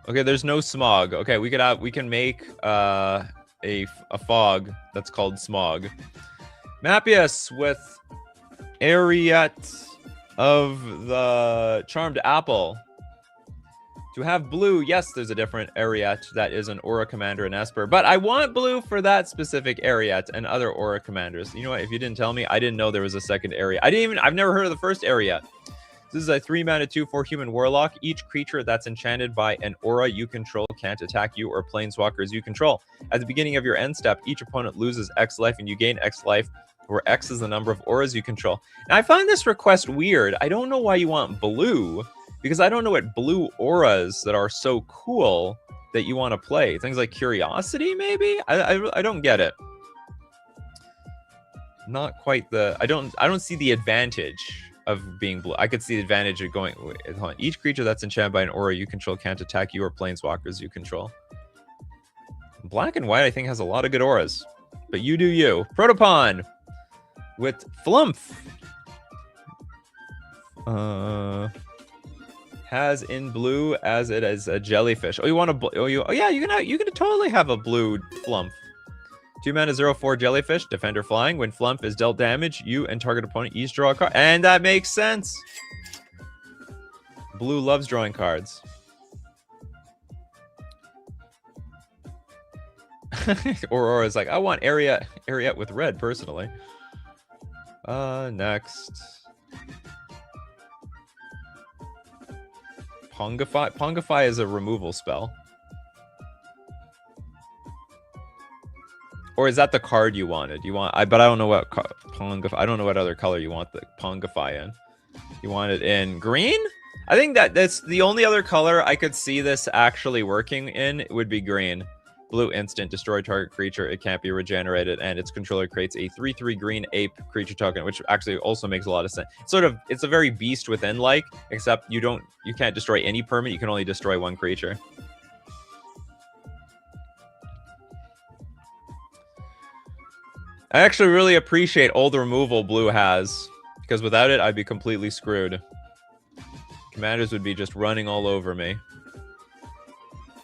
Okay, there's no Smog. Okay, we can make a Fog that's called Smog. Mapius with Ariat of the Charmed Apple. To have blue, yes, there's a different Ariat that is an Aura Commander in Esper, but I want blue for that specific Ariat and other Aura Commanders. You know what? If you didn't tell me, I didn't know there was a second Ariat. I've never heard of the first Ariat. This is a 3-mana 2/4 human warlock. Each creature that's enchanted by an aura you control can't attack you or planeswalkers you control. At the beginning of your end step, each opponent loses X life and you gain X life, where X is the number of auras you control. Now, I find this request weird. I don't know why you want blue, because I don't know what blue auras that are so cool that you want to play. Things like Curiosity, maybe? I don't get it. Not quite the... I don't see the advantage of being blue. I could see the advantage of going... Wait, hold on. Each creature that's enchanted by an aura you control can't attack you or planeswalkers you control. Black and white, I think, has a lot of good auras. But you do you. Protopon with Flumph. Has in blue as it is a jellyfish. Oh, you want a... Oh, yeah, you can totally have a blue Flumph. 2-mana 0/4 jellyfish, defender flying. When Flumph is dealt damage, you and target opponent each draw a card. And that makes sense. Blue loves drawing cards. Aurora is like, I want Ariette with red, personally. Next. Pongify. Pongify is a removal spell. Or is that the card you wanted? But I don't know what Pongify. I don't know what other color you want the Pongify in. You want it in green? I think that's the only other color I could see this actually working in. It would be green. Blue instant, destroy target creature. It can't be regenerated, and its controller creates a 3/3 green ape creature token, which actually also makes a lot of sense. It's a very Beast Within like, except you can't destroy any permanent. You can only destroy one creature. I actually really appreciate all the removal blue has, because without it, I'd be completely screwed. Commanders would be just running all over me.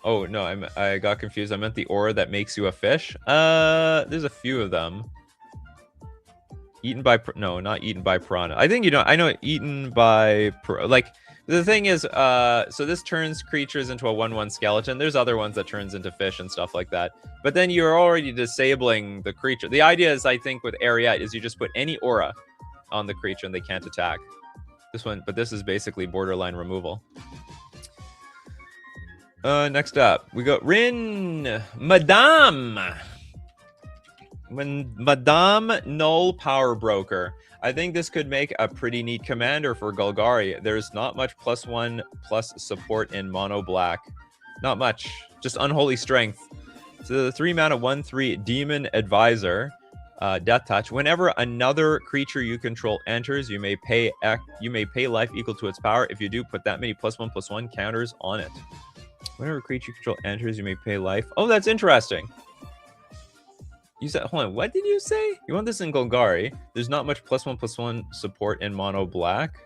Oh, no, I got confused. I meant the aura that makes you a fish. There's a few of them. Eaten by... No, not eaten by piranha. I think, I know eaten by... Like, the thing is, so this turns creatures into a 1/1 skeleton. There's other ones that turns into fish and stuff like that. But then you're already disabling the creature. The idea is, I think, with Ariette, is you just put any aura on the creature and they can't attack. But this is basically borderline removal. Next up, we got Rin Madame. Madame Null Power Broker. I think this could make a pretty neat commander for Golgari. There's not much +1/+ support in mono black. Not much. Just Unholy Strength. So the 3-mana 1/3 Demon Advisor. Death Touch. Whenever another creature you control enters, you may pay life equal to its power. If you do, put that many +1/+1 counters on it. Whenever a creature you control enters, you may pay life. Oh, that's interesting. You said, hold on, what did you say? You want this in Golgari. There's not much +1/+1 support in mono black.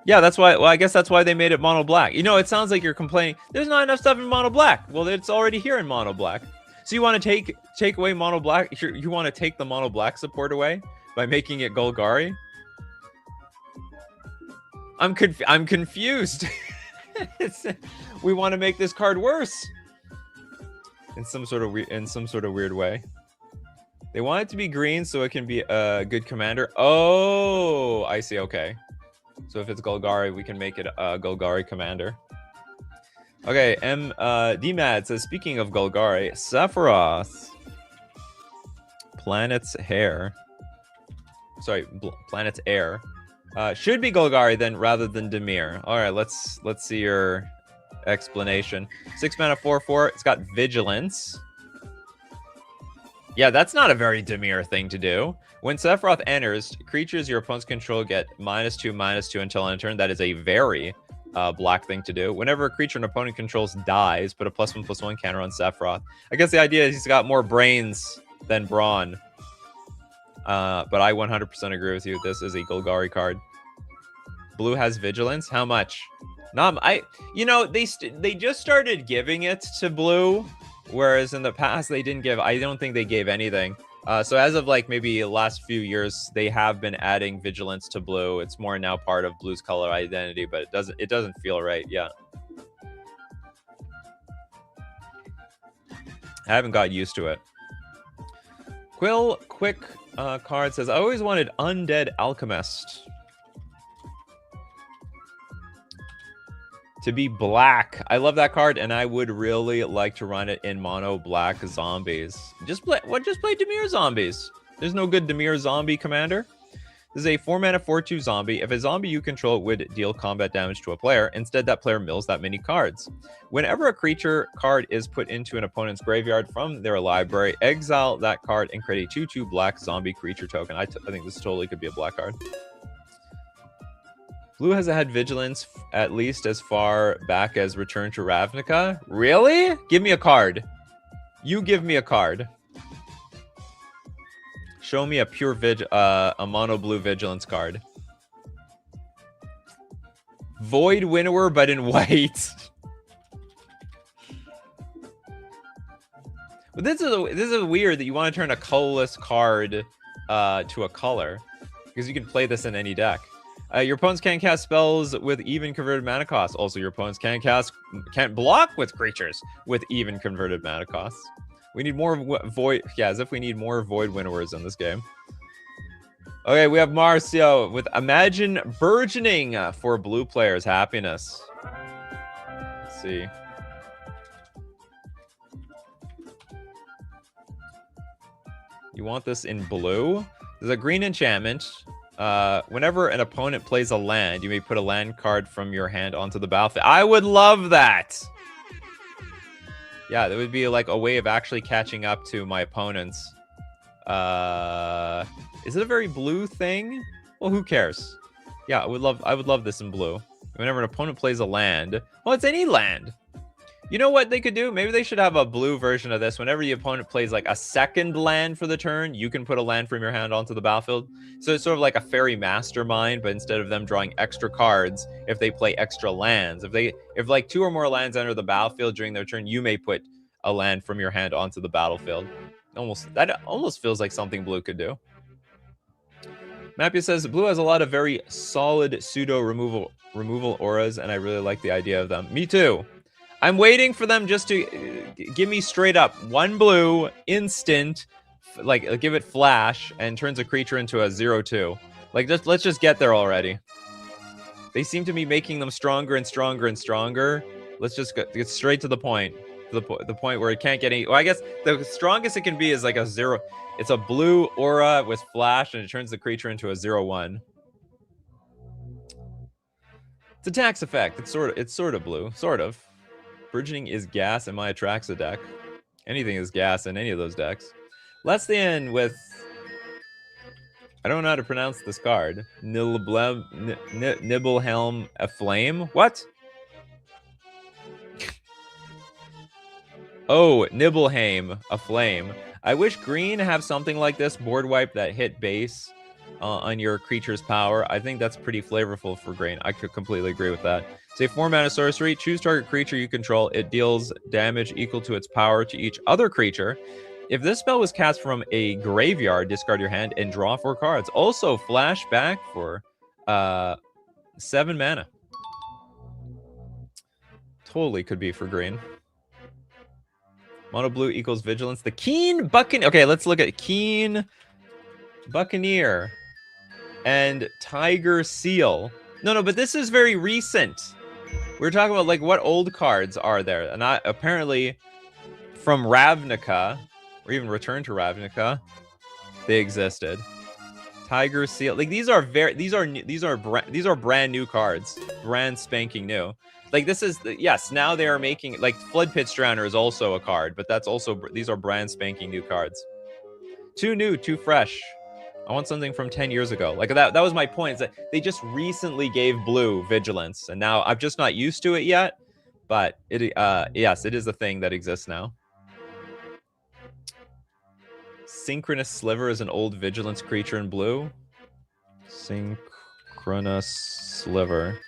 Yeah, that's why. Well, I guess that's why they made it mono black. It sounds like you're complaining. There's not enough stuff in mono black. Well, it's already here in mono black. So you want to take away mono black? You want to take the mono black support away by making it Golgari? I'm confused. We want to make this card worse in some sort of weird way. They want it to be green so it can be a good commander. Oh, I see. Okay, so if it's Golgari, we can make it a Golgari commander. Okay, DMAD says, speaking of Golgari, Sephiroth, Planet's Hair. Sorry, Planet's Air. Should be Golgari then, rather than Dimir. All right, let's see your explanation. 6-mana 4/4. It's got Vigilance. Yeah, that's not a very Dimir thing to do. When Sephiroth enters, creatures your opponents control get -2/-2 until end of turn. That is a very black thing to do. Whenever a creature an opponent controls dies, put a +1/+1 counter on Sephiroth. I guess the idea is he's got more brains than brawn. But I 100% agree with you. This is a Golgari card. Blue has Vigilance. How much? They just started giving it to blue, whereas in the past they didn't give. I don't think they gave anything. So as of like maybe the last few years, they have been adding Vigilance to blue. It's more now part of blue's color identity, but it doesn't feel right. Yeah. I haven't got used to it. Quill Quick card says, I always wanted Undead Alchemist. to be black. I love that card, and I would really like to run it in mono black zombies. Just play Dimir zombies. There's no good Dimir zombie commander. This is a 4-mana 4/2 zombie. If a zombie you control would deal combat damage to a player, instead that player mills that many cards. Whenever a creature card is put into an opponent's graveyard from their library, exile that card and create a 2/2 black zombie creature token. I think this totally could be a black card. Blue has had vigilance at least as far back as Return to Ravnica. Really? Give me a card. You give me a card. Show me a pure a mono blue vigilance card. Void Winnower, but in white. But this is weird that you want to turn a colorless card to a color, because you can play this in any deck. Your opponents can't cast spells with even converted mana costs. Also, your opponents can't block with creatures with even converted mana costs. We need more void. Yeah, as if we need more void winnowers in this game. Okay, we have Marcio with Imagine Burgeoning for blue players' happiness. Let's see. You want this in blue? There's a green enchantment. Whenever an opponent plays a land, you may put a land card from your hand onto the battlefield. I would love that. Yeah, that would be like a way of actually catching up to my opponents. Is it a very blue thing? Well, who cares? Yeah, I would love this in blue. Whenever an opponent plays a land, well, it's any land. You know what they could do? Maybe they should have a blue version of this. Whenever the opponent plays like a second land for the turn, you can put a land from your hand onto the battlefield. So it's sort of like a fairy mastermind, but instead of them drawing extra cards, if they play extra lands, if like 2 or more lands enter the battlefield during their turn, you may put a land from your hand onto the battlefield. That almost feels like something blue could do. Mappia says blue has a lot of very solid pseudo removal auras, and I really like the idea of them. Me too. I'm waiting for them just to give me straight up 1 blue instant, like give it flash and turns a creature into a 0/2. Like let's just get there already. They seem to be making them stronger and stronger and stronger. Let's just get straight to the point. The point where it can't get any. Well, I guess the strongest it can be is like a 0. It's a blue aura with flash, and it turns the creature into a 0/1. It's a tax effect. It's sort of blue, sort of. Burgeoning is gas in my Atraxa deck. Anything is gas in any of those decks. Let's end with. I don't know how to pronounce this card. Nibelhelm Aflame. What? Oh, Nibelheim Aflame. I wish green have something like this board wipe that hit base on your creature's power. I think that's pretty flavorful for green. I could completely agree with that. Say 4-mana sorcery. Choose target creature you control. It deals damage equal to its power to each other creature. If this spell was cast from a graveyard, discard your hand and draw 4 cards. Also, flash back for 7 mana. Totally could be for green. Mono blue equals vigilance. The Keen Buccaneer. Okay, let's look at Keen Buccaneer and Tiger Seal. No, but this is very recent. We're talking about like what old cards are there, and apparently from Ravnica or even Return to Ravnica, they existed. Tiger Seal. Like these are brand new cards, brand spanking new. Like this is yes. Now they are making like Flood Pit's Drowner is also a card, but that's also these are brand spanking new cards. Too new, too fresh. I want something from 10 years ago. Like that was my point. Is that they just recently gave blue vigilance, and now I'm just not used to it yet. But yes, it is a thing that exists now. Synchronous Sliver is an old vigilance creature in blue. Synchronous Sliver.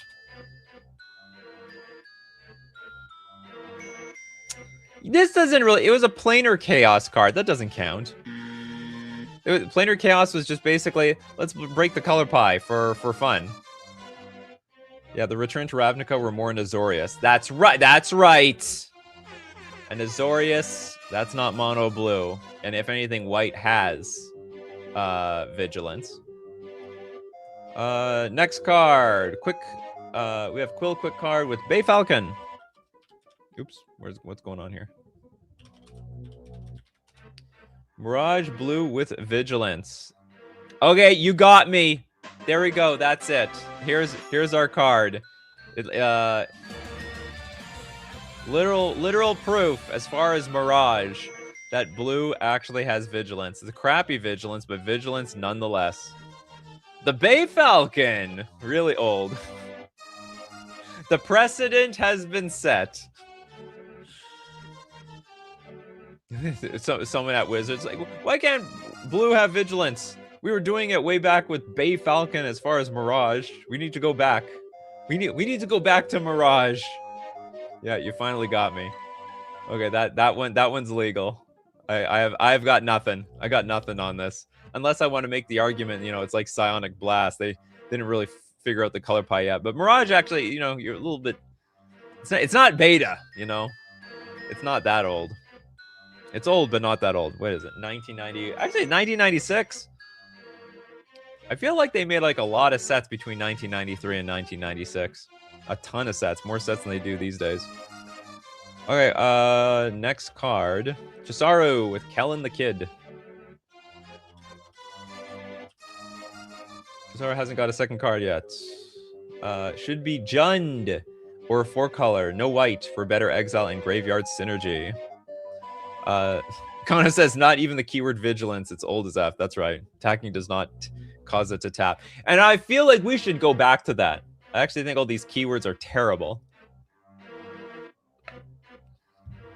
This doesn't really. It was a planar chaos card. That doesn't count. Planar chaos was just basically let's break the color pie for fun. Yeah, the Return to Ravnica were more in Azorius. That's right. That's right. And Azorius, that's not mono blue. And if anything, white has vigilance. Next card. Quick We have Quill Quick card with Bay Falcon. Oops, what's going on here? Mirage Blue with Vigilance. Okay, you got me. There we go. That's it. Here's our card. Literal proof as far as Mirage that blue actually has Vigilance. It's a crappy Vigilance, but Vigilance nonetheless. The Bay Falcon, really old. The precedent has been set. Someone at Wizards like, why can't blue have Vigilance? We were doing it way back with Bay Falcon as far as Mirage. We need to go back. We need to go back to Mirage. Yeah, you finally got me. Okay, that one's legal. I've got nothing. I got nothing on this. Unless I want to make the argument, you know, it's like Psionic Blast. They didn't really figure out the color pie yet. But Mirage actually, you know, you're a little bit. It's not beta, you know. It's not that old. It's old, but not that old. What is it? 1990. Actually, 1996. I feel like they made like a lot of sets between 1993 and 1996. A ton of sets, more sets than they do these days. Okay, next card. Chisaru with Kellen the Kid. Chisaru hasn't got a second card yet. Should be Jund or 4-color, no white for better exile and graveyard synergy. Kona says not even the keyword Vigilance. It's old as F. That's right. Attacking does not cause it to tap. And I feel like we should go back to that. I actually think all these keywords are terrible.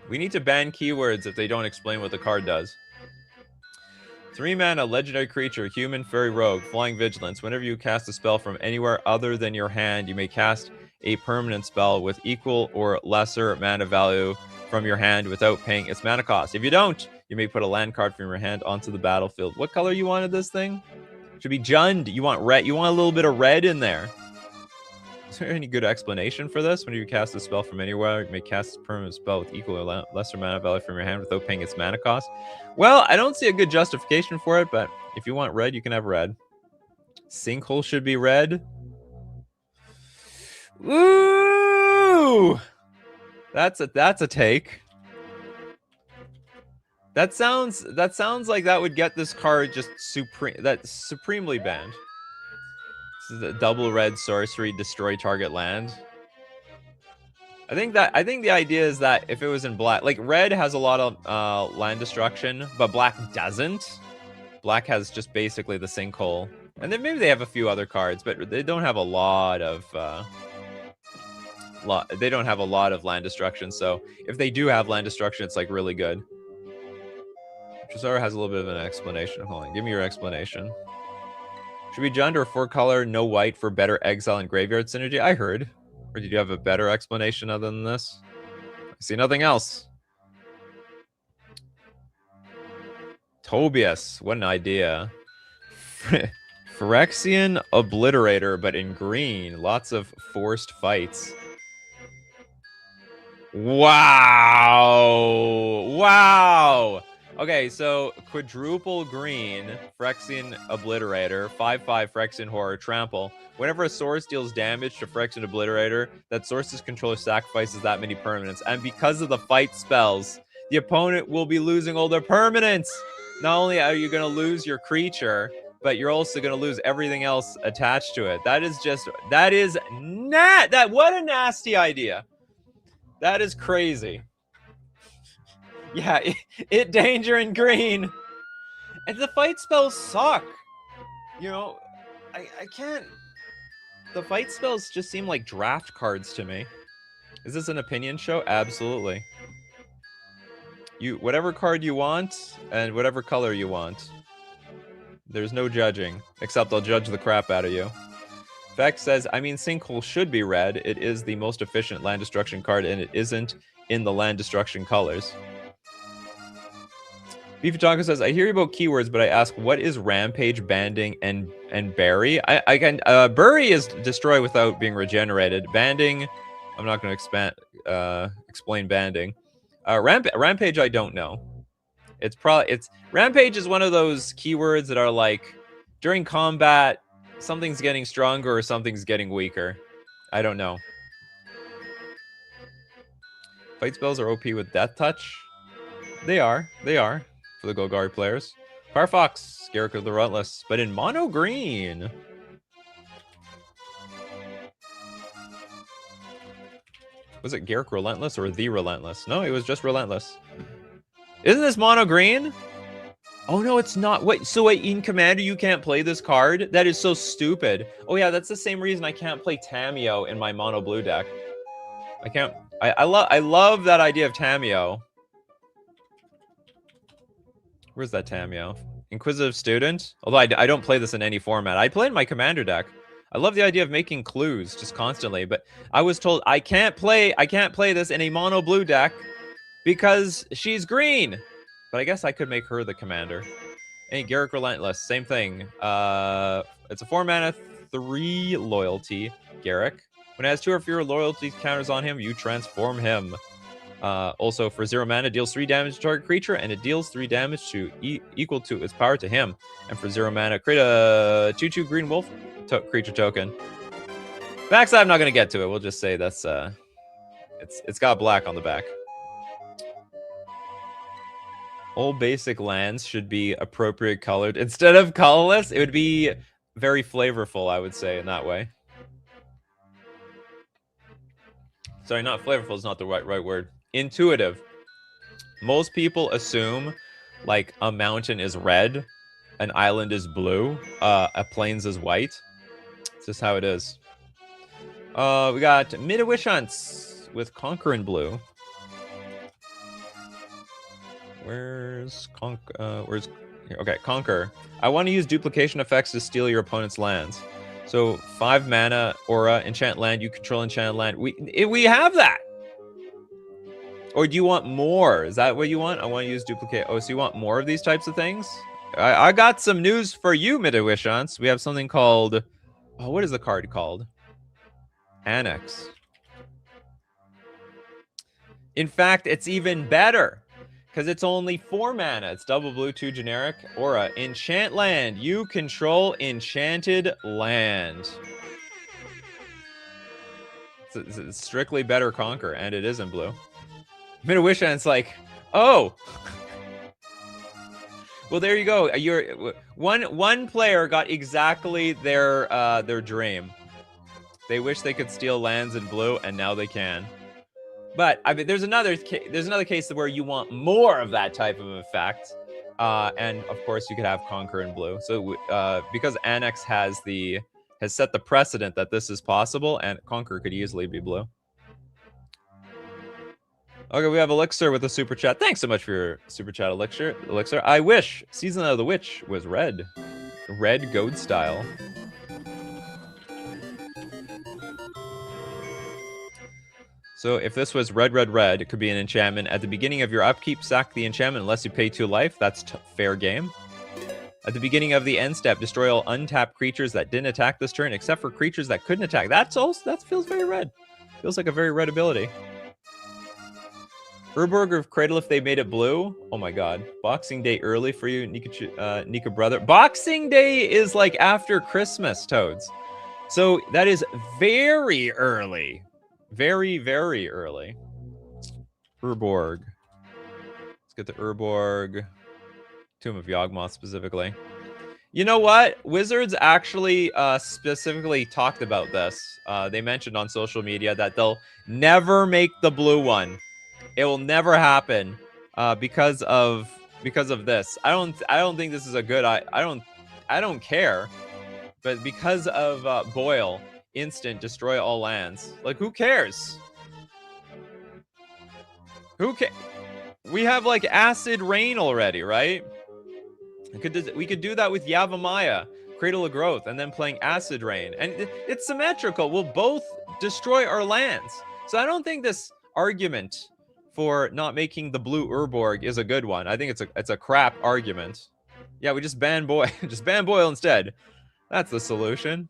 We need to ban keywords if they don't explain what the card does. 3-mana legendary creature, human, fairy, rogue, flying Vigilance. Whenever you cast a spell from anywhere other than your hand, you may cast a permanent spell with equal or lesser mana value from your hand without paying its mana cost. If you don't, you may put a land card from your hand onto the battlefield. What color you wanted this thing? Should be Jund. You want red. You want a little bit of red in there. Is there any good explanation for this? When you cast a spell from anywhere, you may cast a permanent spell with equal or lesser mana value from your hand without paying its mana cost. Well, I don't see a good justification for it, but if you want red, you can have red. Sinkhole should be red. Ooh! That's a take. That sounds like that would get this card just supremely banned. This is a double red sorcery, destroy target land. I think the idea is that if it was in black, like red has a lot of land destruction, but black doesn't. Black has just basically the sinkhole, and then maybe they have a few other cards, but they don't have a lot of they don't have a lot of land destruction. So if they do have land destruction, it's like really good. Chisaru has a little bit of an explanation. Hold on, give me your explanation. Should be Jund or 4-color, no white for better exile and graveyard synergy. I heard. Or did you have a better explanation other than this? I see nothing else. Tobias, what an idea. Phyrexian Obliterator, but in green. Lots of forced fights. Wow! Wow! Okay, so quadruple green, Phyrexian Obliterator, 5/5 Phyrexian Horror, trample. Whenever a source deals damage to Phyrexian Obliterator, that source's controller sacrifices that many permanents. And because of the fight spells, the opponent will be losing all their permanents. Not only are you going to lose your creature, but you're also going to lose everything else attached to it. What a nasty idea. That is crazy. Yeah, it danger in green. And the fight spells suck. You know, I can't. The fight spells just seem like draft cards to me. Is this an opinion show? Absolutely. Whatever card you want and whatever color you want. There's no judging, except I'll judge the crap out of you. Vex says, I mean, Sinkhole should be red. It is the most efficient land destruction card, and it isn't in the land destruction colors. Beefy Tonka says, I hear you about keywords, but I ask, what is Rampage, Banding, and Bury? I can Bury is destroy without being regenerated. Banding, I'm not going to explain Banding. Rampage, I don't know. Rampage is one of those keywords that are like during combat, something's getting stronger or something's getting weaker. I don't know. Fight spells are OP with Death Touch. They are. They are. For the Golgari players. Firefox, Garrick the Relentless. But in mono green. Was it Garrick Relentless or the Relentless? No, it was just Relentless. Isn't this mono green? Oh, no, it's not. Wait, so wait, in Commander, you can't play this card? That is so stupid. Oh, yeah, that's the same reason I can't play Tamiyo in my mono blue deck. I can't. I love that idea of Tamiyo. Where's that Tamiyo? Inquisitive Student? Although I don't play this in any format. I play in my Commander deck. I love the idea of making clues just constantly, but I was told I can't play this in a mono blue deck because she's green. But I guess I could make her the commander. Hey, Garrick Relentless, same thing. It's a 4-mana, 3 loyalty, Garrick. When it has 2 or fewer loyalty counters on him, you transform him. Also, for 0 mana, deals 3 damage to target creature, and it deals 3 damage to equal to its power to him. And for 0 mana, create a 2/2 green wolf creature token. Backside, I'm not going to get to it. We'll just say that's it's got black on the back. All basic lands should be appropriate colored. Instead of colorless, it would be very flavorful, I would say, in that way. Sorry, not flavorful is not the right word. Intuitive. Most people assume, like, a mountain is red, an island is blue, a plains is white. It's just how it is. We got Midwishants with Conquer in blue. Where's okay, Conquer. I want to use duplication effects to steal your opponent's lands. So 5 mana aura, enchant land, you control enchanted land. We have that. Or do you want more? Is that what you want? I want to use duplicate. Oh, so you want more of these types of things? I got some news for you, Midwishants. We have something called, oh, what is the card called? Annex. In fact, it's even better. Because it's only 4 mana. It's double blue, 2 generic. Aura. Enchant land. You control enchanted land. It's strictly better Conquer, and it is in blue. Midwishant's like, oh. Well, there you go. You're one player got exactly their dream. They wish they could steal lands in blue, and now they can. But I mean, there's another case where you want more of that type of effect, and of course you could have Conquer in blue. So because Annex has set the precedent that this is possible, and Conquer could easily be blue. Okay, we have Elixir with a super chat. Thanks so much for your super chat, Elixir. I wish Season of the Witch was red goat style. So if this was red, it could be an enchantment. At the beginning of your upkeep, sack the enchantment unless you pay 2 life. That's fair game. At the beginning of the end step, destroy all untapped creatures that didn't attack this turn, except for creatures that couldn't attack. That feels very red. Feels like a very red ability. Urborg of Cradle if they made it blue. Oh my god. Boxing Day early for you, Nika brother. Boxing Day is like after Christmas, Toads. So that is very early. Very, very early. Urborg. Let's get the Urborg. Tomb of Yawgmoth specifically. You know what? Wizards actually specifically talked about this. They mentioned on social media that they'll never make the blue one. It will never happen because of this. I don't think this is a good. I don't care. But because of Boyle. Instant destroy all lands. Like, who cares? We have like Acid Rain already, right? We could do that with Yavimaya, Cradle of Growth, and then playing Acid Rain, and it's symmetrical. We'll both destroy our lands. So I don't think this argument for not making the blue Urborg is a good one. I think it's a crap argument. Yeah, we just ban Boyle. Just ban Boyle instead. That's the solution.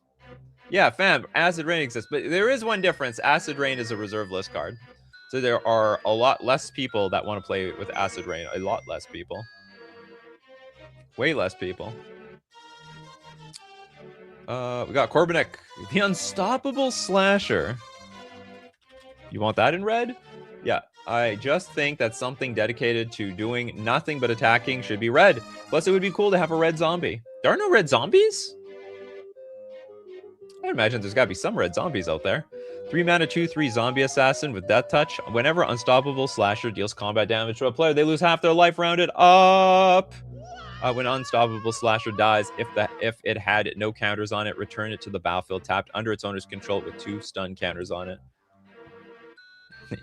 Yeah, fam, Acid Rain exists, but there is one difference. Acid Rain is a reserve list card. So there are a lot less people that want to play with Acid Rain. A lot less people. Way less people. We got Korbanek, the Unstoppable Slasher. You want that in red? Yeah, I just think that something dedicated to doing nothing but attacking should be red. Plus, it would be cool to have a red zombie. There are no red zombies? I imagine there's got to be some red zombies out there. 3 mana, 2/3 zombie assassin with death touch. Whenever Unstoppable Slasher deals combat damage to a player, they lose half their life rounded up. When Unstoppable Slasher dies, if it had no counters on it, return it to the battlefield tapped under its owner's control with 2 stun counters on it.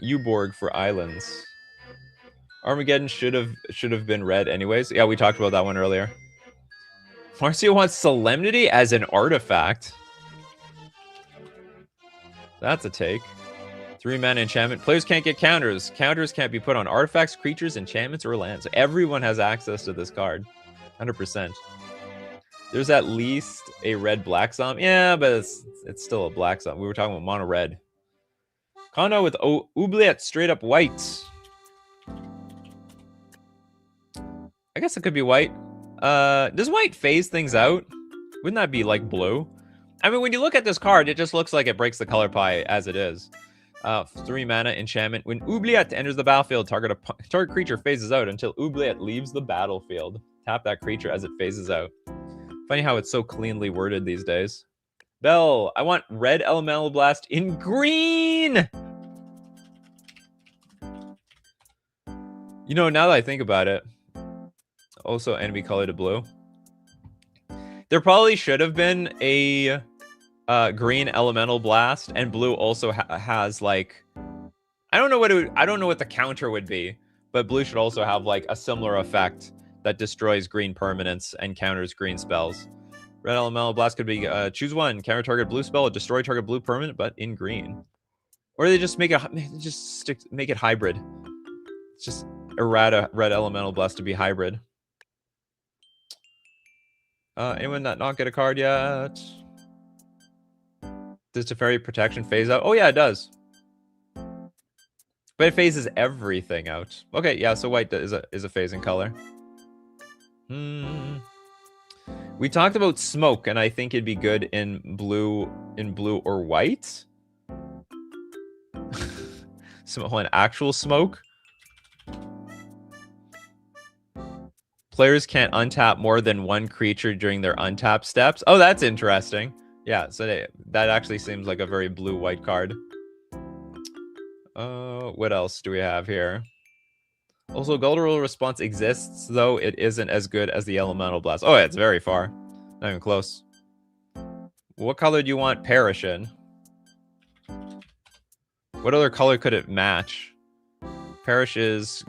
Uborg for islands. Armageddon should have been red anyways. Yeah, we talked about that one earlier. Marcio wants Solemnity as an artifact. That's a take. 3 mana enchantment. Players can't get counters. Counters can't be put on artifacts, creatures, enchantments, or lands. Everyone has access to this card. 100%. There's at least a red-black zombie. Yeah, but it's still a black zombie. We were talking about mono-red. Kono with Oubliette straight up white. I guess it could be white. Does white phase things out? Wouldn't that be like blue? I mean, when you look at this card, it just looks like it breaks the color pie as it is. 3 mana enchantment. When Oubliette enters the battlefield, target creature phases out until Oubliette leaves the battlefield. Tap that creature as it phases out. Funny how it's so cleanly worded these days. Bell, I want red Elemental Blast in green! You know, now that I think about it, also enemy color to blue. There probably should have been a green Elemental Blast, and blue also has like, I don't know what the counter would be, but blue should also have like a similar effect that destroys green permanents and counters green spells. Red Elemental Blast could be choose one, counter target blue spell, or destroy target blue permanent, but in green. Or they just make it hybrid. It's just errata red Elemental Blast to be hybrid. Anyone not get a card yet? Does Teferi Protection phase out? Oh yeah, it does. But it phases everything out. Okay, yeah, so white is a phasing color. We talked about smoke, and I think it'd be good in blue or white. An actual smoke. Players can't untap more than one creature during their untap steps. Oh, that's interesting. Yeah, so that actually seems like a very blue-white card. What else do we have here? Also, Guldural Response exists, though it isn't as good as the Elemental Blast. Oh, yeah, it's very far. Not even close. What color do you want Perish in? What other color could it match? Perish is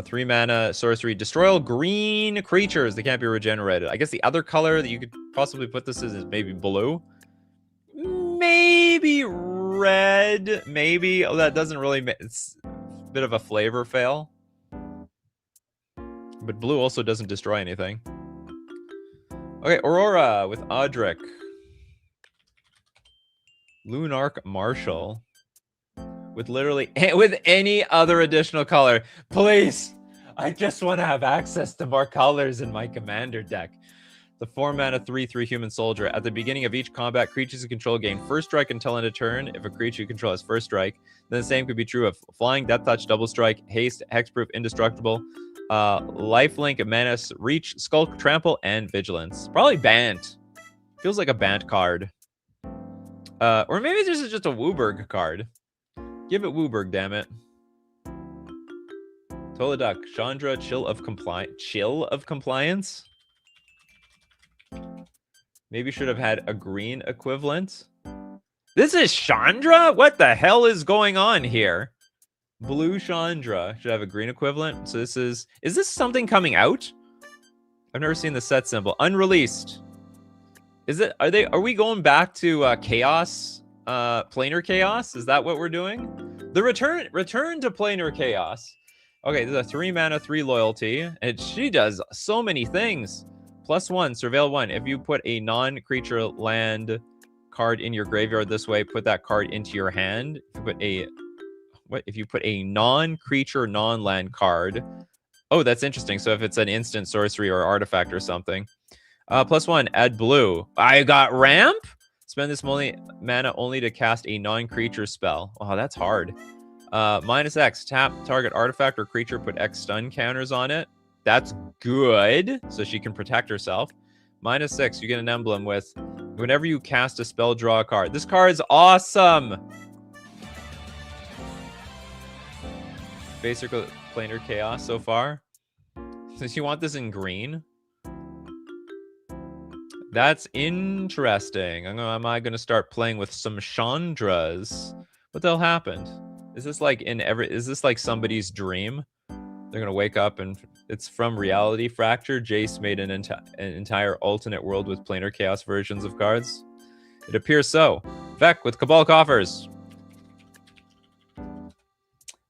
3 mana, sorcery. Destroy all green creatures that can't be regenerated. I guess the other color that you could possibly put this is maybe blue. Maybe red. Maybe. Oh, that doesn't really... It's a bit of a flavor fail. But blue also doesn't destroy anything. Okay, Aurora with Audric. Lunarch Marshal. With literally... With any other additional color. Please! I just want to have access to more colors in my commander deck. The 4 mana 3/3 human soldier. At the beginning of each combat, creatures you control gain first strike until end of turn. If a creature you control has first strike, then the same could be true of flying, death touch, double strike, haste, hexproof, indestructible, lifelink, menace, reach, skulk, trample, and vigilance. Probably Bant. Feels like a Bant card. Or maybe this is just a Wooburg card. Give it Wooburg, damn it. Toladuck, Chandra, Chill of Compliance. Maybe should have had a green equivalent. This is Chandra? What the hell is going on here? Blue Chandra should have a green equivalent. So this is this something coming out? I've never seen the set symbol. Unreleased. Is it, are we going back to Chaos? Planar Chaos? Is that what we're doing? The return to Planar Chaos. Okay, this is a 3 mana, 3 loyalty. And she does so many things. +1, surveil 1. If you put a non-creature land card in your graveyard this way, put that card into your hand. If you put a non-creature, non-land card. Oh, that's interesting. So if it's an instant sorcery or artifact or something, +1, add blue. I got ramp? Spend this mana only to cast a non-creature spell. Oh, that's hard. -X, tap target artifact or creature, put X stun counters on it. That's good, so she can protect herself. -6, you get an emblem with, whenever you cast a spell, draw a card. This card is awesome! Basically, planar chaos so far. Since you want this in green, that's interesting. Am I gonna start playing with some Chandras? What the hell happened? Is this like is this like somebody's dream? They're gonna wake up and it's from Reality Fracture. Jace made an entire alternate world with planar chaos versions of cards. It appears so. Vec with Cabal Coffers.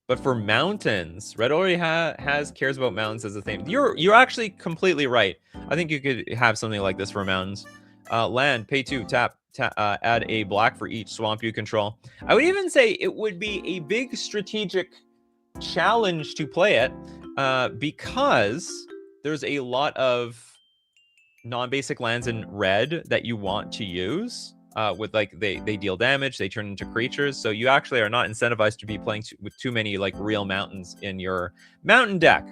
But for mountains, Red already cares about mountains as a theme. You're actually completely right. I think you could have something like this for mountains. Land, pay 2, tap, add a black for each swamp you control. I would even say it would be a big strategic challenge to play it because there's a lot of non-basic lands in red that you want to use. With like they deal damage, they turn into creatures, so you actually are not incentivized to be playing with too many like real mountains in your mountain deck.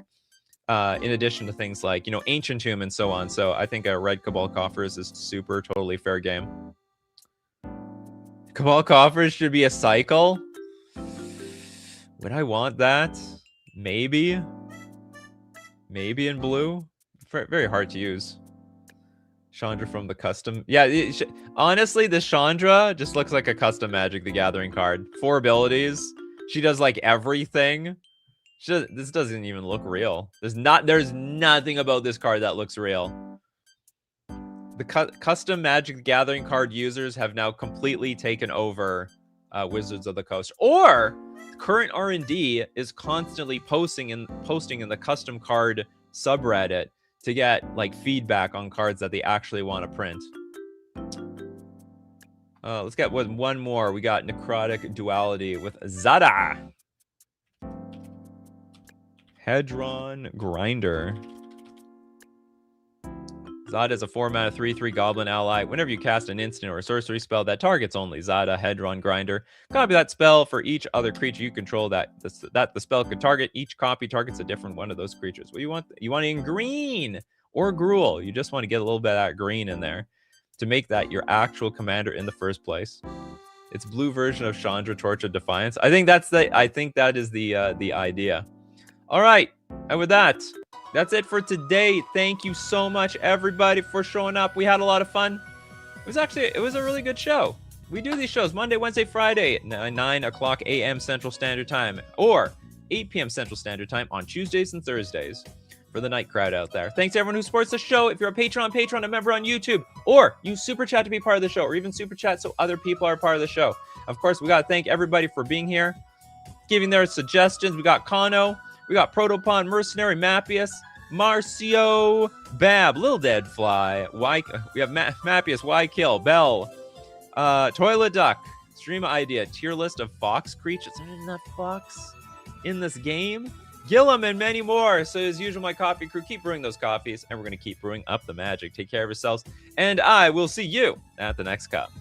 In addition to things like, you know, Ancient Tomb and so on. So I think a red Cabal Coffers is super totally fair game. Cabal Coffers should be a cycle. Would I want that? Maybe in blue. Very hard to use. Chandra from the custom. Yeah, honestly, the Chandra just looks like a custom Magic the Gathering card. 4 abilities. She does like everything. This doesn't even look real. There's nothing about this card that looks real. The custom Magic the Gathering card users have now completely taken over Wizards of the Coast. Or current R&D is constantly posting in the custom card subreddit to get like feedback on cards that they actually want to print. Let's get one more. We got Necrotic Duality with Zada. Hedron Grinder. Zada is a 4-mana 3/3 Goblin ally. Whenever you cast an instant or a sorcery spell that targets only Zada, Hedron Grinder, copy that spell for each other creature you control that the spell could target. Each copy targets a different one of those creatures. Well, you want it in green or Gruul. You just want to get a little bit of that green in there to make that your actual commander in the first place. It's blue version of Chandra, Torch of Defiance. I think that is the idea. All right, and with that, that's it for today. Thank you so much, everybody, for showing up. We had a lot of fun. It was a really good show. We do these shows Monday, Wednesday, Friday at 9 o'clock a.m. Central Standard Time or 8 p.m. Central Standard Time on Tuesdays and Thursdays for the night crowd out there. Thanks to everyone who supports the show. If you're a Patreon, a member on YouTube, or use Super Chat to be part of the show, or even Super Chat so other people are part of the show. Of course, we got to thank everybody for being here, giving their suggestions. We got Kano. We got Protopon, Mercenary, Mappius, Marcio, Bab, Little Dead Fly, we have Mappius, Why Kill, Bell, Toilet Duck, Stream Idea, tier list of fox creatures. Is there enough fox in this game? Gillum and many more. So as usual, my coffee crew, keep brewing those coffees, and we're going to keep brewing up the magic. Take care of yourselves, and I will see you at the next cup.